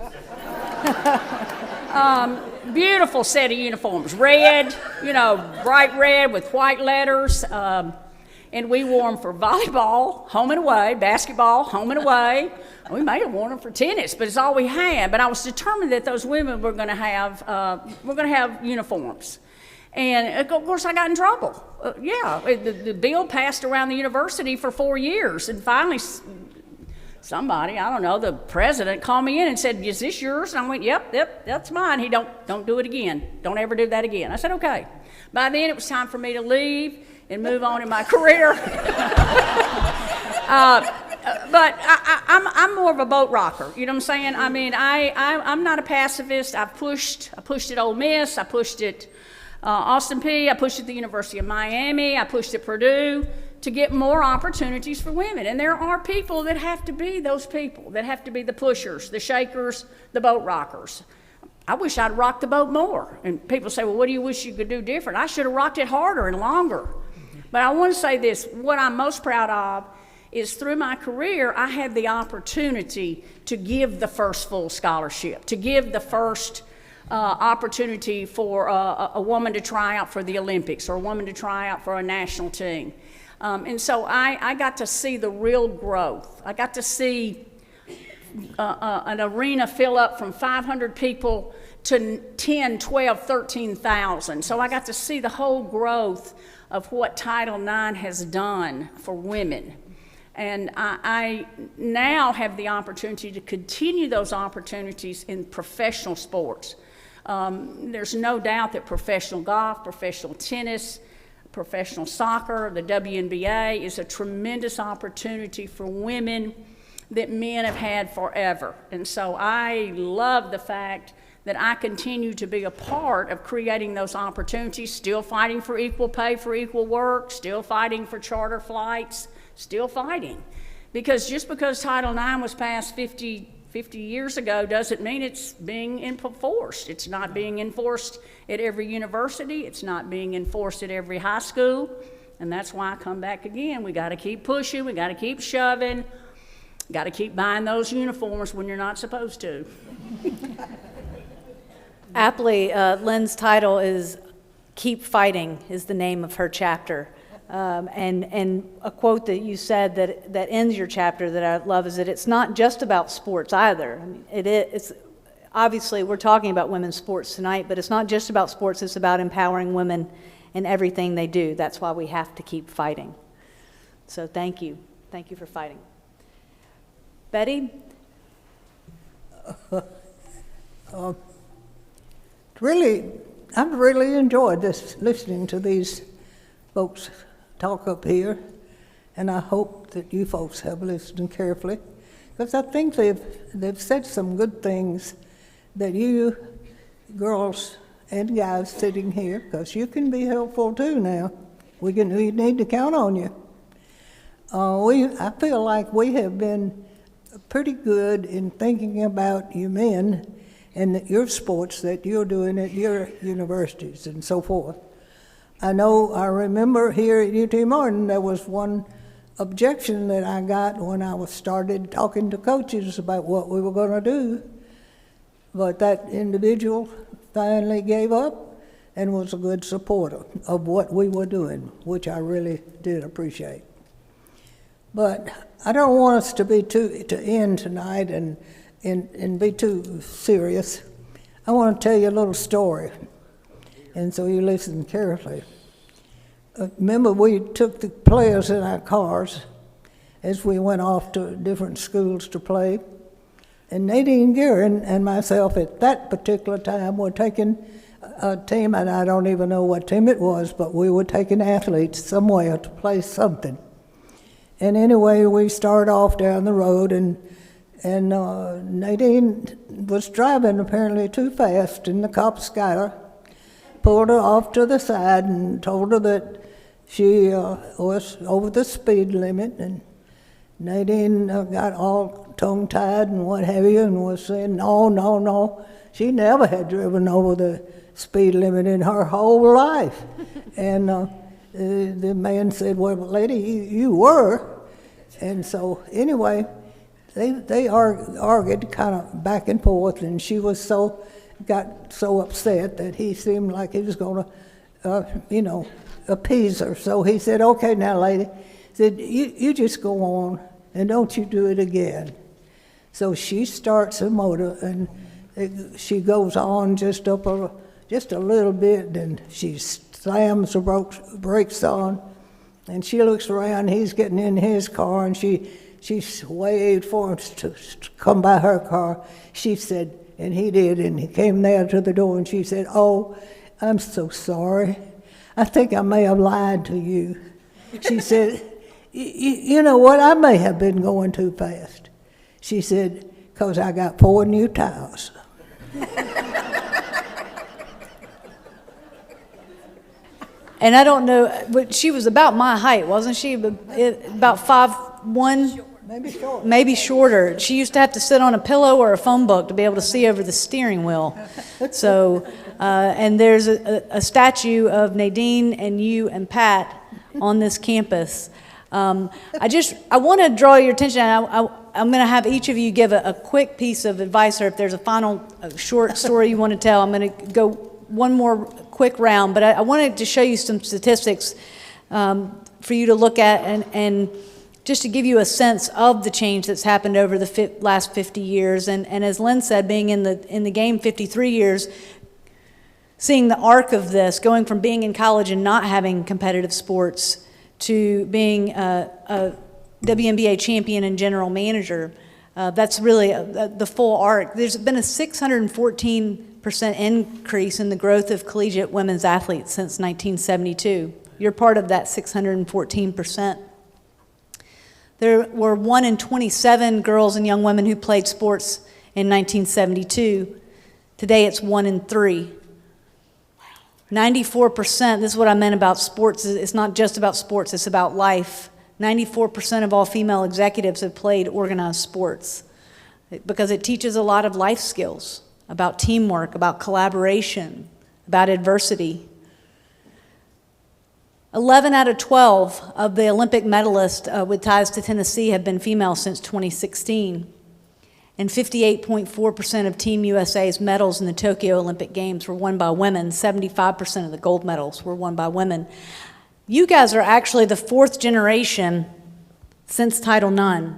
Beautiful set of uniforms, red, bright red with white letters. And we wore them for volleyball, home and away, basketball, home and away. We may have worn them for tennis, but it's all we had. But I was determined that those women were going to have uniforms. And of course, I got in trouble. The bill passed around the university for 4 years, and finally, somebody, I don't know, the president called me in and said, "Is this yours?" And I went, "Yep, that's mine." He don't do it again. Don't ever do that again. I said, "Okay." By then, it was time for me to leave and move on in my career. But I'm more of a boat rocker. You know what I'm saying? I mean, I'm not a pacifist. I pushed at Ole Miss. I pushed at Austin P. I pushed at the University of Miami. I pushed at Purdue to get more opportunities for women. And there are people that have to be those people, that have to be the pushers, the shakers, the boat rockers. I wish I'd rocked the boat more. And people say, "Well, what do you wish you could do different?" I should have rocked it harder and longer. But I want to say this, what I'm most proud of is through my career, I had the opportunity to give the first full scholarship, to give the first opportunity for a woman to try out for the Olympics or a woman to try out for a national team. And so I got to see the real growth. I got to see an arena fill up from 500 people to 10, 12, 13,000. So I got to see the whole growth of what Title IX has done for women. And I now have the opportunity to continue those opportunities in professional sports. There's no doubt that professional golf, professional tennis, professional soccer, the WNBA is a tremendous opportunity for women that men have had forever. And so I love the fact that I continue to be a part of creating those opportunities, still fighting for equal pay for equal work, still fighting for charter flights, still fighting. Because just because Title IX was passed 50 years ago doesn't mean it's being enforced. It's not being enforced at every university. It's not being enforced at every high school. And that's why I come back again. We got to keep pushing. We got to keep shoving. Got to keep buying those uniforms when you're not supposed to. Aptly, Lynn's title is "Keep Fighting" is the name of her chapter. And a quote that you said that ends your chapter that I love is that it's not just about sports either. I mean, it's obviously we're talking about women's sports tonight, but it's not just about sports. It's about empowering women in everything they do. That's why we have to keep fighting. So thank you for fighting. Bettye? I've really enjoyed this, listening to these folks talk up here, and I hope that you folks have listened carefully, because I think they've said some good things that you girls and guys sitting here, because you can be helpful too now. We need to count on you. I feel like we have been pretty good in thinking about you men and your sports that you're doing at your universities and so forth. I remember here at UT Martin, there was one objection that I got when I started talking to coaches about what we were going to do, but that individual finally gave up and was a good supporter of what we were doing, which I really did appreciate. But I don't want us to end tonight and be too serious. I want to tell you a little story, and so you listen carefully. Remember, we took the players in our cars as we went off to different schools to play, and Nadine Guerin and myself at that particular time were taking a team, and I don't even know what team it was, but we were taking athletes somewhere to play something. And anyway, we started off down the road, and Nadine was driving apparently too fast, and the cops got her, pulled her off to the side, and told her that she was over the speed limit, and Nadine got all tongue-tied and what have you, and was saying, no, no, no. She never had driven over the speed limit in her whole life. And the man said, well, lady, you were. And so anyway, they argued kind of back and forth, and she got so upset that he seemed like he was going to, appease her. So he said, okay, now, lady, said, you just go on, and don't you do it again. So she starts a motor, and she goes on just a little bit, and she slams the brakes on, and she looks around. He's getting in his car, and she waved for him to come by her car. She said, and he did, and he came there to the door, and she said, oh, I'm so sorry. I think I may have lied to you. She said, you know what, I may have been going too fast. She said, because I got 4 new tires. And I don't know, but she was about my height, wasn't she? About 5'1"? Maybe short. Maybe shorter. She used to have to sit on a pillow or a phone book to be able to see over the steering wheel. So, and there's a statue of Nadine and you and Pat on this campus. I want to draw your attention. I'm going to have each of you give a quick piece of advice, or if there's a final short story you want to tell, I'm going to go one more quick round. But I wanted to show you some statistics for you to look at and just to give you a sense of the change that's happened over the last 50 years. And as Lynn said, being in the game 53 years, seeing the arc of this, going from being in college and not having competitive sports to being a WNBA champion and general manager, that's really the full arc. There's been a 614% increase in the growth of collegiate women's athletes since 1972. You're part of that 614%. There were 1 in 27 girls and young women who played sports in 1972. Today it's 1 in 3. 94%, this is what I meant about sports, it's not just about sports, it's about life. 94% of all female executives have played organized sports because it teaches a lot of life skills about teamwork, about collaboration, about adversity. 11 out of 12 of the Olympic medalists with ties to Tennessee have been female since 2016. And 58.4% of Team USA's medals in the Tokyo Olympic Games were won by women. 75% of the gold medals were won by women. You guys are actually the 4th generation since Title IX.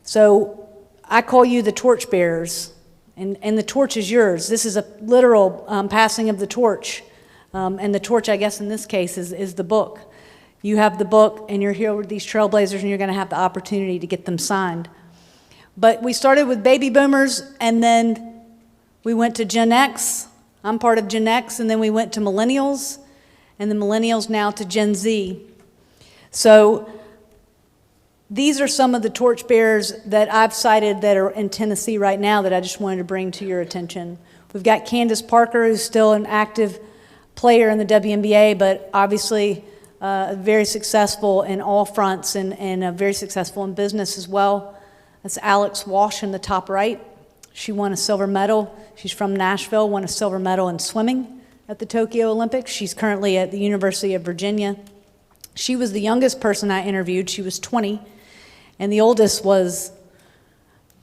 So I call you the torchbearers, and the torch is yours. This is a literal passing of the torch. And the torch, I guess in this case, is the book. You have the book, and you're here with these Trailblazers, and you're going to have the opportunity to get them signed. But we started with baby boomers, and then we went to Gen X. I'm part of Gen X, and then we went to millennials, and the millennials now to Gen Z. So these are some of the torchbearers that I've cited that are in Tennessee right now that I just wanted to bring to your attention. We've got Candace Parker, who's still an active player in the WNBA, but obviously very successful in all fronts and very successful in business as well. That's Alex Walsh in the top right. She won a silver medal. She's from Nashville, won a silver medal in swimming at the Tokyo Olympics. She's currently at the University of Virginia. She was the youngest person I interviewed. She was 20. And the oldest was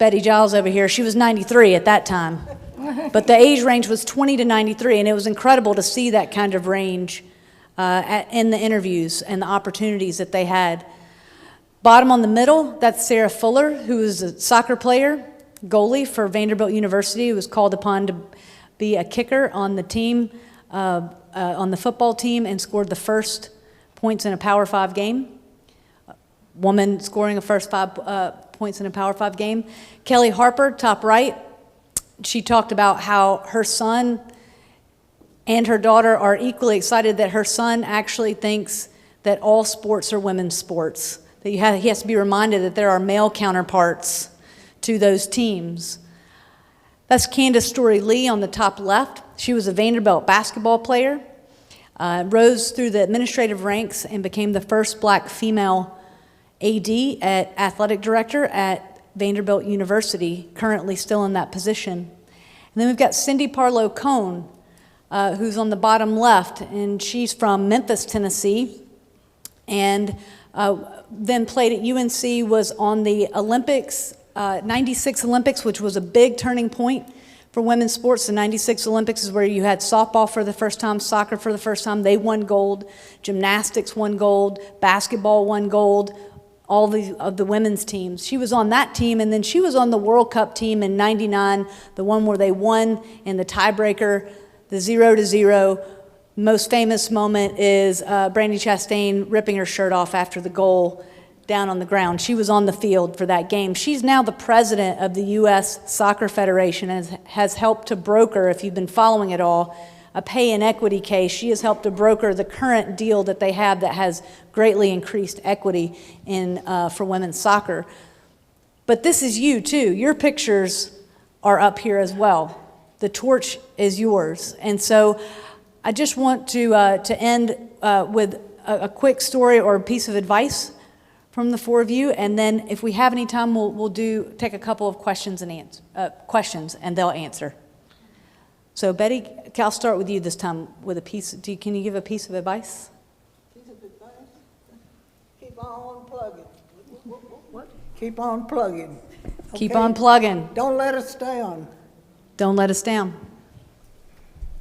Bettye Giles over here. She was 93 at that time. But the age range was 20 to 93, and it was incredible to see that kind of range in the interviews and the opportunities that they had. Bottom on the middle, that's Sarah Fuller, who is a soccer player, goalie for Vanderbilt University, who was called upon to be a kicker on the team, on the football team, and scored the first points in a Power 5 game. Woman scoring the first 5 points in a Power 5 game. Kelly Harper, top right. She talked about how her son and her daughter are equally excited that her son actually thinks that all sports are women's sports. That he has to be reminded that there are male counterparts to those teams. That's Candace Story Lee on the top left. She was a Vanderbilt basketball player. Rose through the administrative ranks and became the first black female AD at athletic director at Vanderbilt University, currently still in that position. And then we've got Cindy Parlow Cone, who's on the bottom left, and she's from Memphis, Tennessee, and then played at UNC, was on the Olympics, 96 Olympics, which was a big turning point for women's sports. The 96 Olympics is where you had softball for the first time, soccer for the first time. They won gold. Gymnastics won gold. Basketball won gold. All of the women's teams. She was on that team, and then she was on the World Cup team in '99, the one where they won in the tiebreaker, the 0-0. Most famous moment is Brandi Chastain ripping her shirt off after the goal down on the ground. She was on the field for that game. She's now the president of the U.S. Soccer Federation and has helped to broker, if you've been following it all, a pay inequity case. She has helped to broker the current deal that they have that has greatly increased equity in for women's soccer. But this is you too. Your pictures are up here as well. The torch is yours. And so I just want to end with a quick story or a piece of advice from the four of you, and then if we have any time, we'll take a couple of questions and they'll answer. So Betty, I'll start with you this time with a piece. Can you give a piece of advice? Piece of advice? Keep on plugging. What? Keep on plugging. Keep Okay? on plugging. Don't let us down. Don't let us down.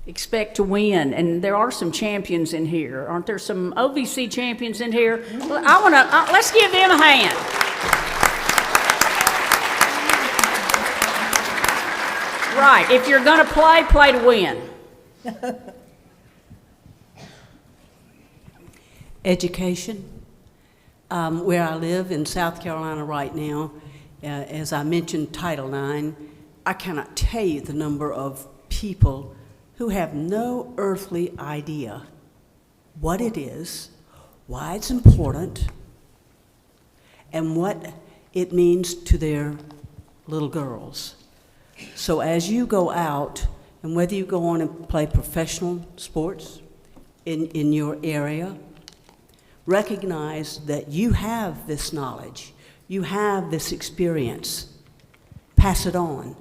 Expect to win, and there are some champions in here. Aren't there some OVC champions in here? Well, let's give them a hand. Right, if you're gonna play to win. Education. Where I live in South Carolina right now, as I mentioned Title IX, I cannot tell you the number of people who have no earthly idea what it is, why it's important, and what it means to their little girls. So as you go out, and whether you go on and play professional sports in your area, recognize that you have this knowledge, you have this experience. Pass it on.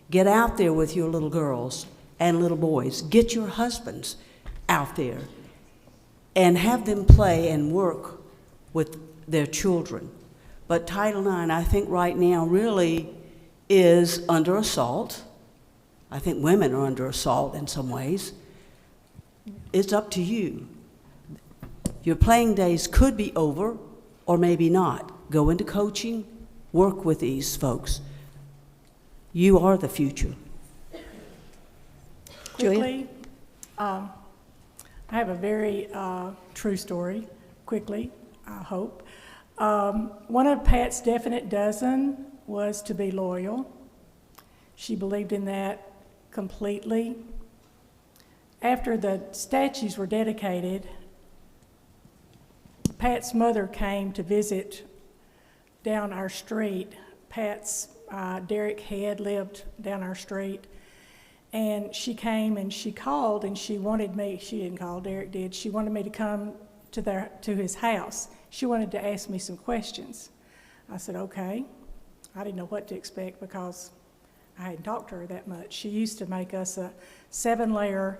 Get out there with your little girls and little boys. Get your husbands out there and have them play and work with their children. But Title IX, I think right now really is under assault. I think women are under assault in some ways. It's up to you. Your playing days could be over or maybe not. Go into coaching, work with these folks. You are the future. Quickly, I have a very true story, quickly, I hope. One of Pat's definite dozen was to be loyal. She believed in that completely. After the statues were dedicated, Pat's mother came to visit down our street. Pat's Derek Head lived down our street. And she came and she called and she wanted me, she didn't call, Derek did, she wanted me to come to his house. She wanted to ask me some questions. I said, okay. I didn't know what to expect because I hadn't talked to her that much. She used to make us a 7-layer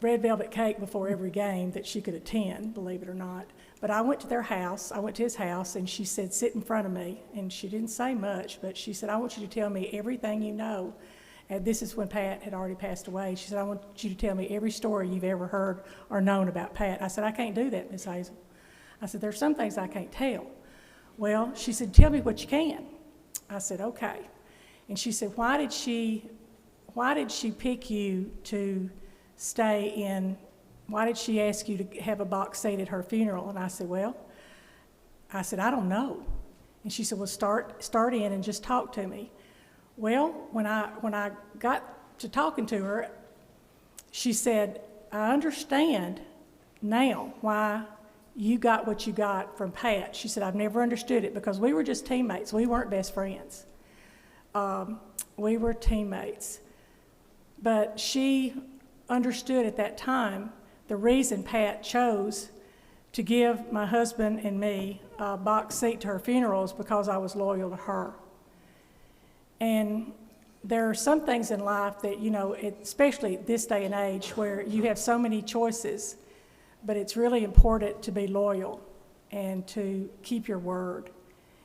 red velvet cake before every game that she could attend, believe it or not. But I went to their house, I went to his house, and she said, sit in front of me. And she didn't say much, but she said, I want you to tell me everything you know. And this is when Pat had already passed away. She said, I want you to tell me every story you've ever heard or known about Pat. I said, I can't do that, Miss Hazel. I said, there's some things I can't tell. Well, she said, tell me what you can. I said, okay. And she said, why did she pick you to stay in, why did she ask you to have a box seat at her funeral? And I said, I don't know. And she said, well, start in and just talk to me. Well, when I got to talking to her, she said, I understand now why you got what you got from Pat. She said, I've never understood it because we were just teammates. We weren't best friends. We were teammates. But she understood at that time the reason Pat chose to give my husband and me a box seat to her funeral is because I was loyal to her. And there are some things in life that, you know, especially this day and age where you have so many choices, but it's really important to be loyal and to keep your word.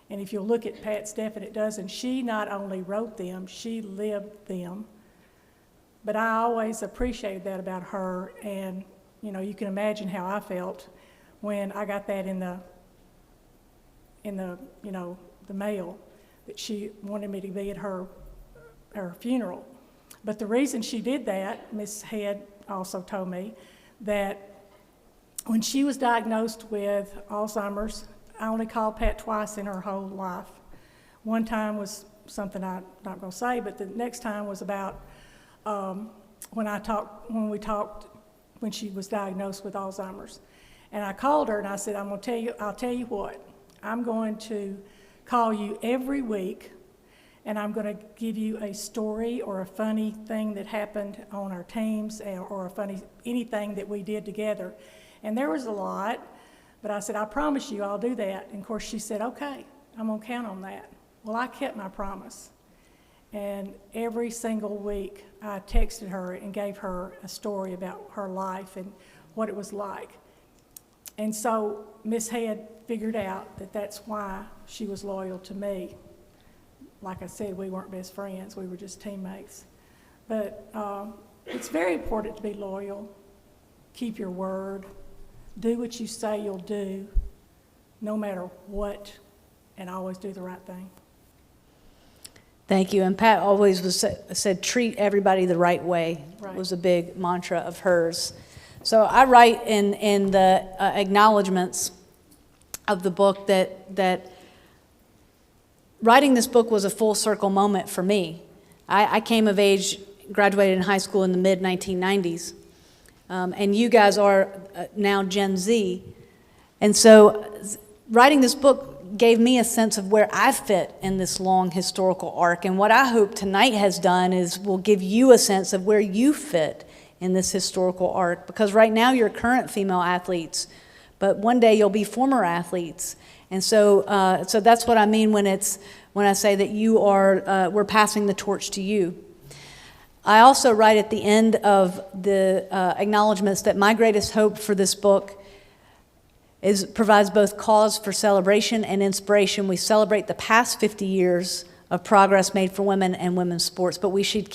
And if you look at Pat's definite dozen, she not only wrote them, she lived them. But I always appreciated that about her, and you know, you can imagine how I felt when I got that in the you know, the mail, that she wanted me to be at her funeral. But the reason she did that, Miss Head also told me, that when she was diagnosed with Alzheimer's, I only called Pat twice in her whole life. One time was something I'm not going to say, but the next time was about when she was diagnosed with Alzheimer's. And I called her and I said, I'll tell you what, I'm going to call you every week, and I'm going to give you a story or a funny thing that happened on our teams, or anything that we did together. And there was a lot, but I said, I promise you I'll do that. And of course she said, okay, I'm going to count on that. Well, I kept my promise. And every single week I texted her and gave her a story about her life and what it was like. And so Miss Head figured out that that's why she was loyal to me. Like I said, we weren't best friends, we were just teammates. But it's very important to be loyal, keep your word, do what you say you'll do, no matter what, and always do the right thing. Thank you. And Pat always said treat everybody the right way. Right. Was a big mantra of hers. So I write in the acknowledgments of the book that writing this book was a full circle moment for me. I came of age, graduated in high school in the mid-1990s, and you guys are now Gen Z. And so writing this book gave me a sense of where I fit in this long historical arc. And what I hope tonight has done is will give you a sense of where you fit in this historical arc. Because right now you're current female athletes, but one day you'll be former athletes. And so, so that's what I mean when I say that you are, we're passing the torch to you. I also write at the end of the acknowledgments that my greatest hope for this book provides both cause for celebration and inspiration. We celebrate the past 50 years of progress made for women and women's sports, but we should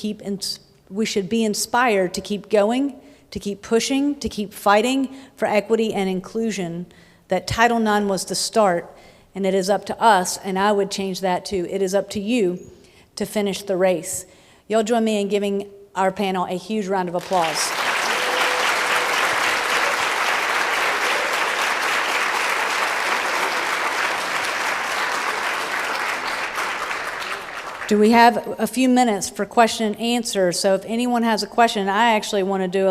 be inspired to keep going, to keep pushing, to keep fighting for equity and inclusion. That Title IX was the start, and it is up to us, and I would change that too. It is up to you to finish the race. Y'all join me in giving our panel a huge round of applause. Do we have a few minutes for question and answer? So if anyone has a question, I actually want to do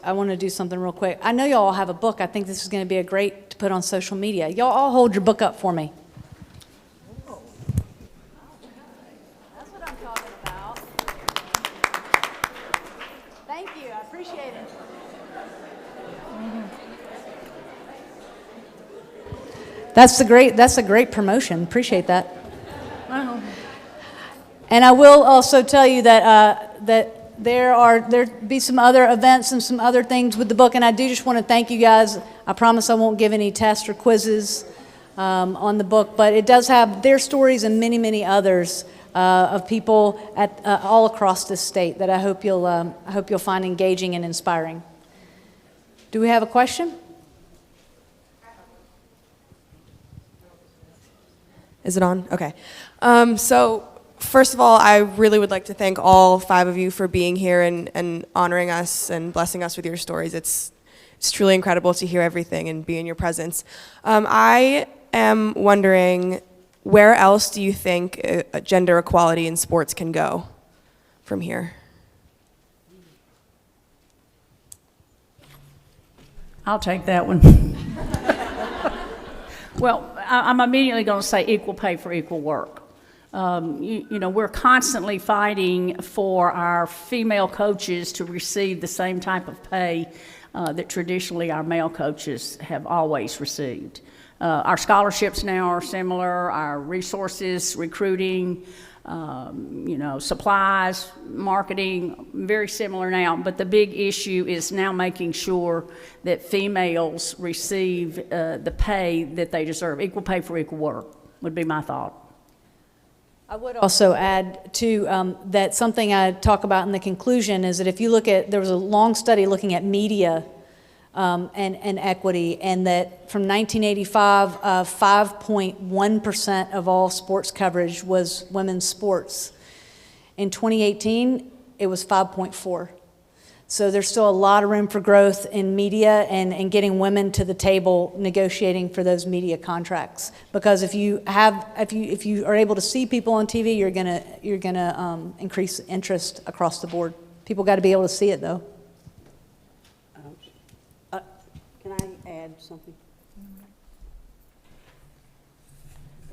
I want to do something real quick. I know y'all have a book. I think this is going to be a great to put on social media. Y'all all hold your book up for me. That's what I'm talking about. Thank you. I appreciate it. That's a great promotion. Appreciate that. Wow. And I will also tell you that there'll be some other events and some other things with the book, and I do just want to thank you guys. I promise I won't give any tests or quizzes on the book, but it does have their stories and many, many others of people all across this state that I hope you'll find engaging and inspiring. Do we have a question? Is it on? Okay. So first of all, I really would like to thank all 5 of you for being here and honoring us and blessing us with your stories. It's truly incredible to hear everything and be in your presence. I am wondering, where else do you think gender equality in sports can go from here? I'll take that one. Well, I'm immediately going to say equal pay for equal work. You know, we're constantly fighting for our female coaches to receive the same type of pay that traditionally our male coaches have always received. Our scholarships now are similar, our resources, recruiting, supplies, marketing, very similar now, but the big issue is now making sure that females receive the pay that they deserve. Equal pay for equal work would be my thought. I would also add, too, that something I talk about in the conclusion is that if you look at, there was a long study looking at media and equity, and that from 1985, 5.1% of all sports coverage was women's sports. In 2018, it was 5.4. So there's still a lot of room for growth in media and getting women to the table negotiating for those media contracts. Because if you are able to see people on TV, you're gonna increase interest across the board. People got to be able to see it, though. Can I add something?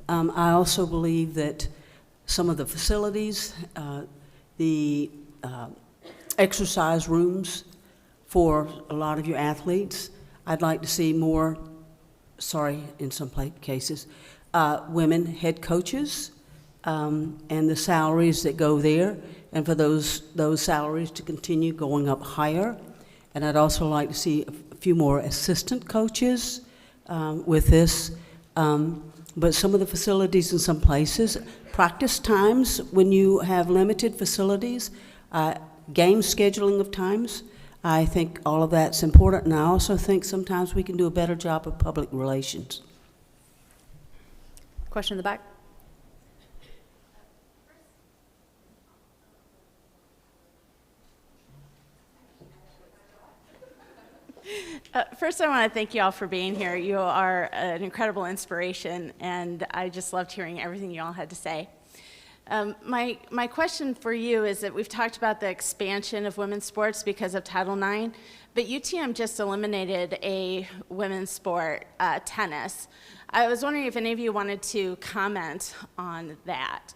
I also believe that some of the facilities, the exercise rooms for a lot of your athletes, I'd like to see more, in some cases, women head coaches, and the salaries that go there, and for those salaries to continue going up higher. And I'd also like to see a few more assistant coaches with this. But some of the facilities in some places, practice times when you have limited facilities, game scheduling of times, I think all of that's important. And I also think sometimes we can do a better job of public relations. Question in the back. First, I want to thank you all for being here. You are an incredible inspiration, and I just loved hearing everything you all had to say. My question for you is that we've talked about the expansion of women's sports because of Title IX, but UTM just eliminated a women's sport, tennis. I was wondering if any of you wanted to comment on that.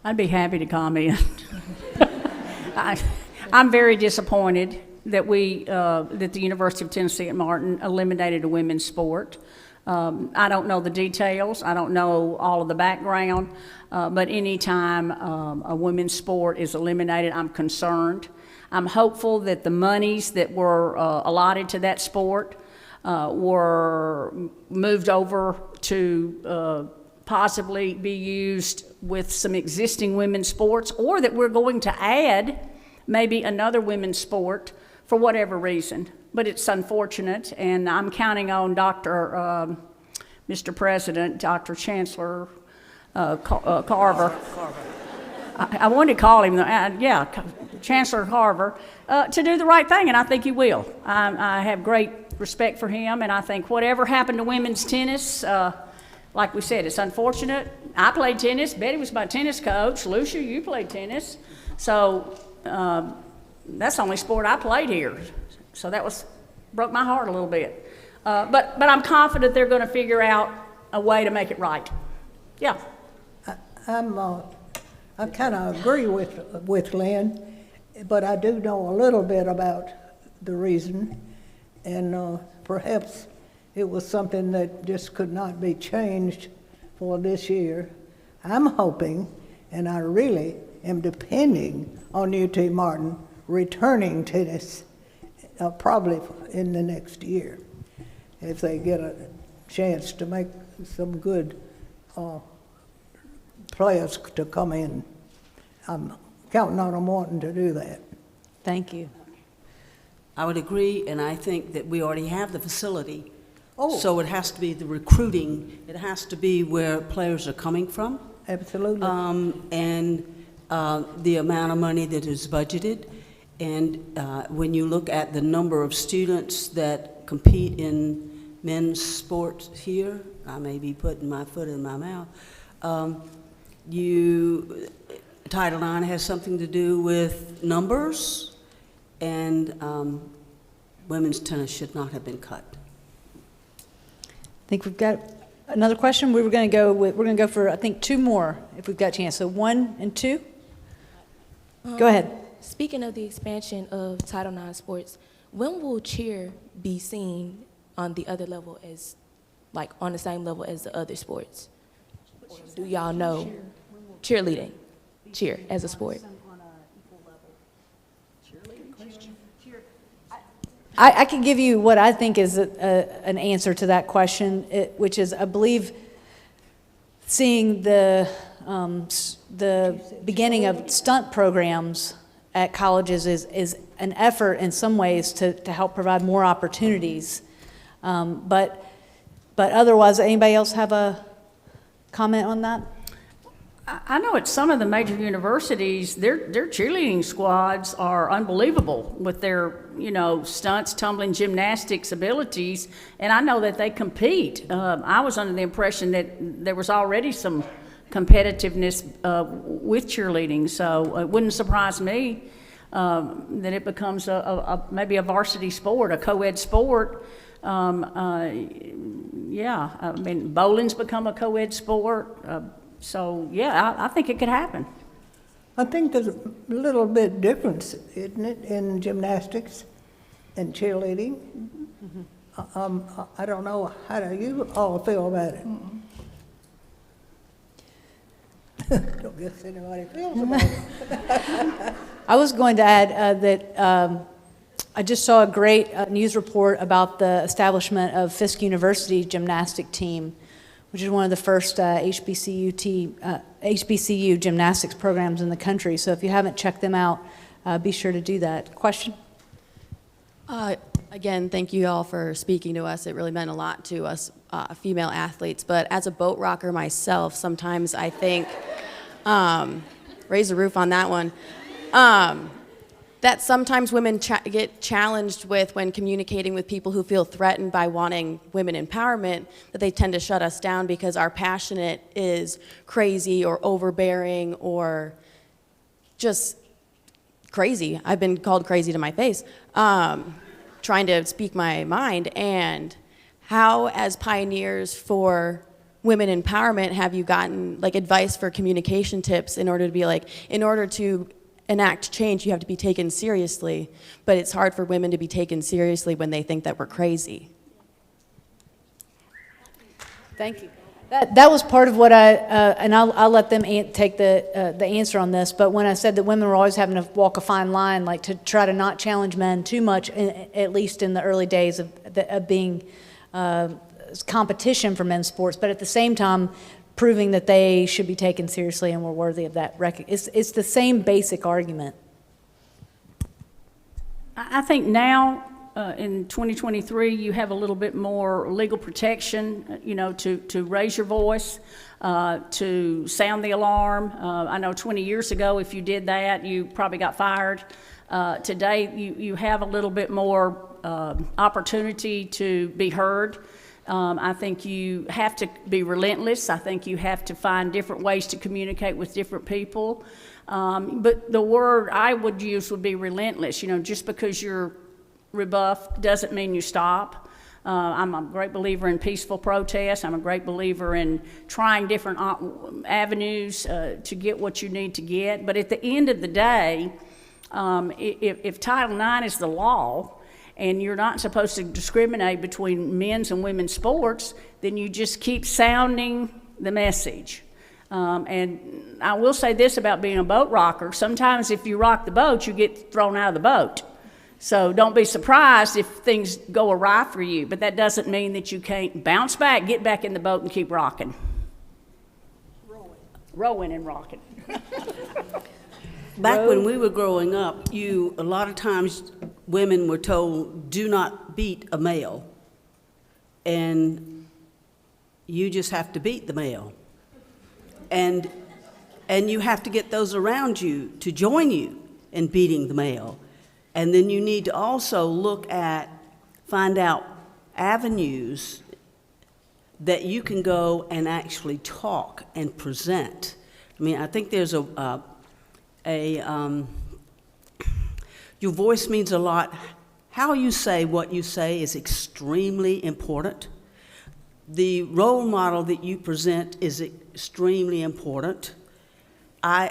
I'd be happy to comment. I'm very disappointed that that the University of Tennessee at Martin eliminated a women's sport. I don't know the details. I don't know all of the background. But anytime a women's sport is eliminated, I'm concerned. I'm hopeful that the monies that were allotted to that sport were moved over to possibly be used with some existing women's sports, or that we're going to add maybe another women's sport for whatever reason. But it's unfortunate, and I'm counting on Mr. President, Dr. Chancellor Carver. I wanted to call him, Chancellor Carver, to do the right thing, and I think he will. I have great respect for him, and I think whatever happened to women's tennis, like we said, it's unfortunate. I played tennis. Bettye was my tennis coach. Lucia, you played tennis. So that's the only sport I played here. So that broke my heart a little bit. But I'm confident they're going to figure out a way to make it right. Yeah. I kind of agree with Lynn, but I do know a little bit about the reason, and perhaps it was something that just could not be changed for this year. I'm hoping, and I really am depending on UT Martin returning tennis probably in the next year, if they get a chance to make some good players to come in. I'm counting on them wanting to do that. Thank you. I would agree, and I think that we already have the facility. Oh. So it has to be the recruiting. It has to be where players are coming from. Absolutely. And the amount of money that is budgeted. And when you look at the number of students that compete in men's sports here, I may be putting my foot in my mouth, Title IX has something to do with numbers, and women's tennis should not have been cut. I think we've got another question. We're going to go for, I think, two more if we've got a chance. So 1 and 2. Go ahead. Speaking of the expansion of Title IX sports, when will cheer be seen on the other level as, like on the same level as the other sports? Or do y'all know cheerleading, cheer as a sport? I can give you what I think is an answer to that question, which is, I believe, seeing the beginning of stunt programs at colleges is an effort in some ways to help provide more opportunities. But otherwise, anybody else have a comment on that? I know at some of the major universities, their cheerleading squads are unbelievable with their, stunts, tumbling, gymnastics abilities, and I know that they compete. I was under the impression that there was already some competitiveness with cheerleading, so it wouldn't surprise me that it becomes maybe a varsity sport, a co-ed sport. Yeah, I mean, bowling's become a co-ed sport. So, yeah, I think it could happen. I think there's a little bit difference, isn't it, in gymnastics and cheerleading? I don't know, how do you all feel about it? Don't guess anybody feels about it. I was going to add that I just saw a great news report about the establishment of Fisk University's gymnastic team, which is one of the first HBCU gymnastics programs in the country. So if you haven't checked them out, be sure to do that. Question? Again, thank you all for speaking to us. It really meant a lot to us female athletes. But as a boat rocker myself, sometimes I think, raise the roof on that one, that sometimes women get challenged with when communicating with people who feel threatened by wanting women empowerment, that they tend to shut us down because our passionate is crazy or overbearing or just crazy. I've been called crazy to my face, trying to speak my mind. And how, as pioneers for women empowerment, have you gotten advice for communication tips in order to be in order to enact change, you have to be taken seriously, but it's hard for women to be taken seriously when they think that we're crazy. Thank you. That was part of what and I'll let them take the answer on this, but when I said that women were always having to walk a fine line, to try to not challenge men too much, at least in the early days of being competition for men's sports, but at the same time, proving that they should be taken seriously and were worthy of that recognition. It's the same basic argument. I think now, in 2023, you have a little bit more legal protection, to raise your voice, to sound the alarm. I know 20 years ago, if you did that, you probably got fired. Today, you have a little bit more opportunity to be heard. I think you have to be relentless. I think you have to find different ways to communicate with different people. But the word I would use would be relentless. Just because you're rebuffed doesn't mean you stop. I'm a great believer in peaceful protest. I'm a great believer in trying different avenues to get what you need to get. But at the end of the day, if Title IX is the law, and you're not supposed to discriminate between men's and women's sports, then you just keep sounding the message. And I will say this about being a boat rocker. Sometimes if you rock the boat, you get thrown out of the boat. So don't be surprised if things go awry for you, but that doesn't mean that you can't bounce back, get back in the boat, and keep rocking. Rowing and rocking. Back when we were growing up, a lot of times women were told, do not beat a male. And you just have to beat the male. And you have to get those around you to join you in beating the male. And then you need to also find out avenues that you can go and actually talk and present. I mean, I think there's your voice means a lot. How you say what you say is extremely important. The role model that you present is extremely important.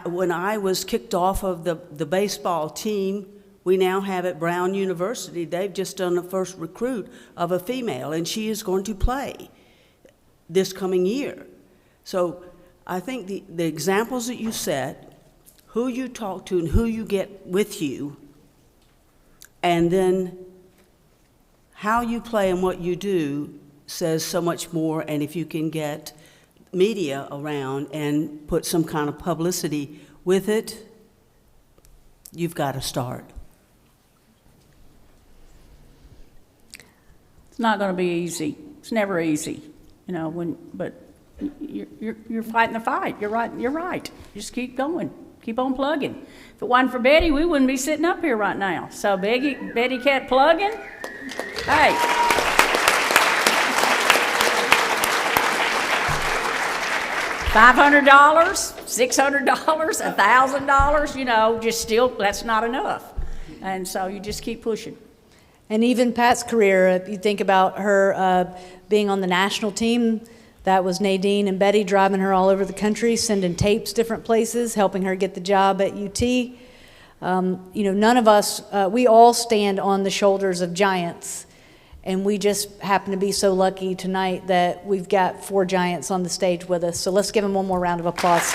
When I was kicked off of the baseball team We now have at Brown University, they've just done the first recruit of a female, and she is going to play this coming year. So I think the examples that you set, who you talk to and who you get with you, and then how you play and what you do says so much more. And if you can get media around and put some kind of publicity with it, you've got to start. It's not going to be easy. It's never easy, you know. But you're fighting the fight. You're right. You're right. Just keep going. Keep on plugging. If it wasn't for Bettye, we wouldn't be sitting up here right now. So Bettye kept plugging. Hey. $500, $600, $1,000, you know, just still, that's not enough. And so you just keep pushing. And even Pat's career, if you think about her being on the national team, that was Nadine and Bettye driving her all over the country, sending tapes different places, helping her get the job at UT. You know, none of us, we all stand on the shoulders of giants. And we just happen to be so lucky tonight that we've got 4 giants on the stage with us. So let's give them one more round of applause.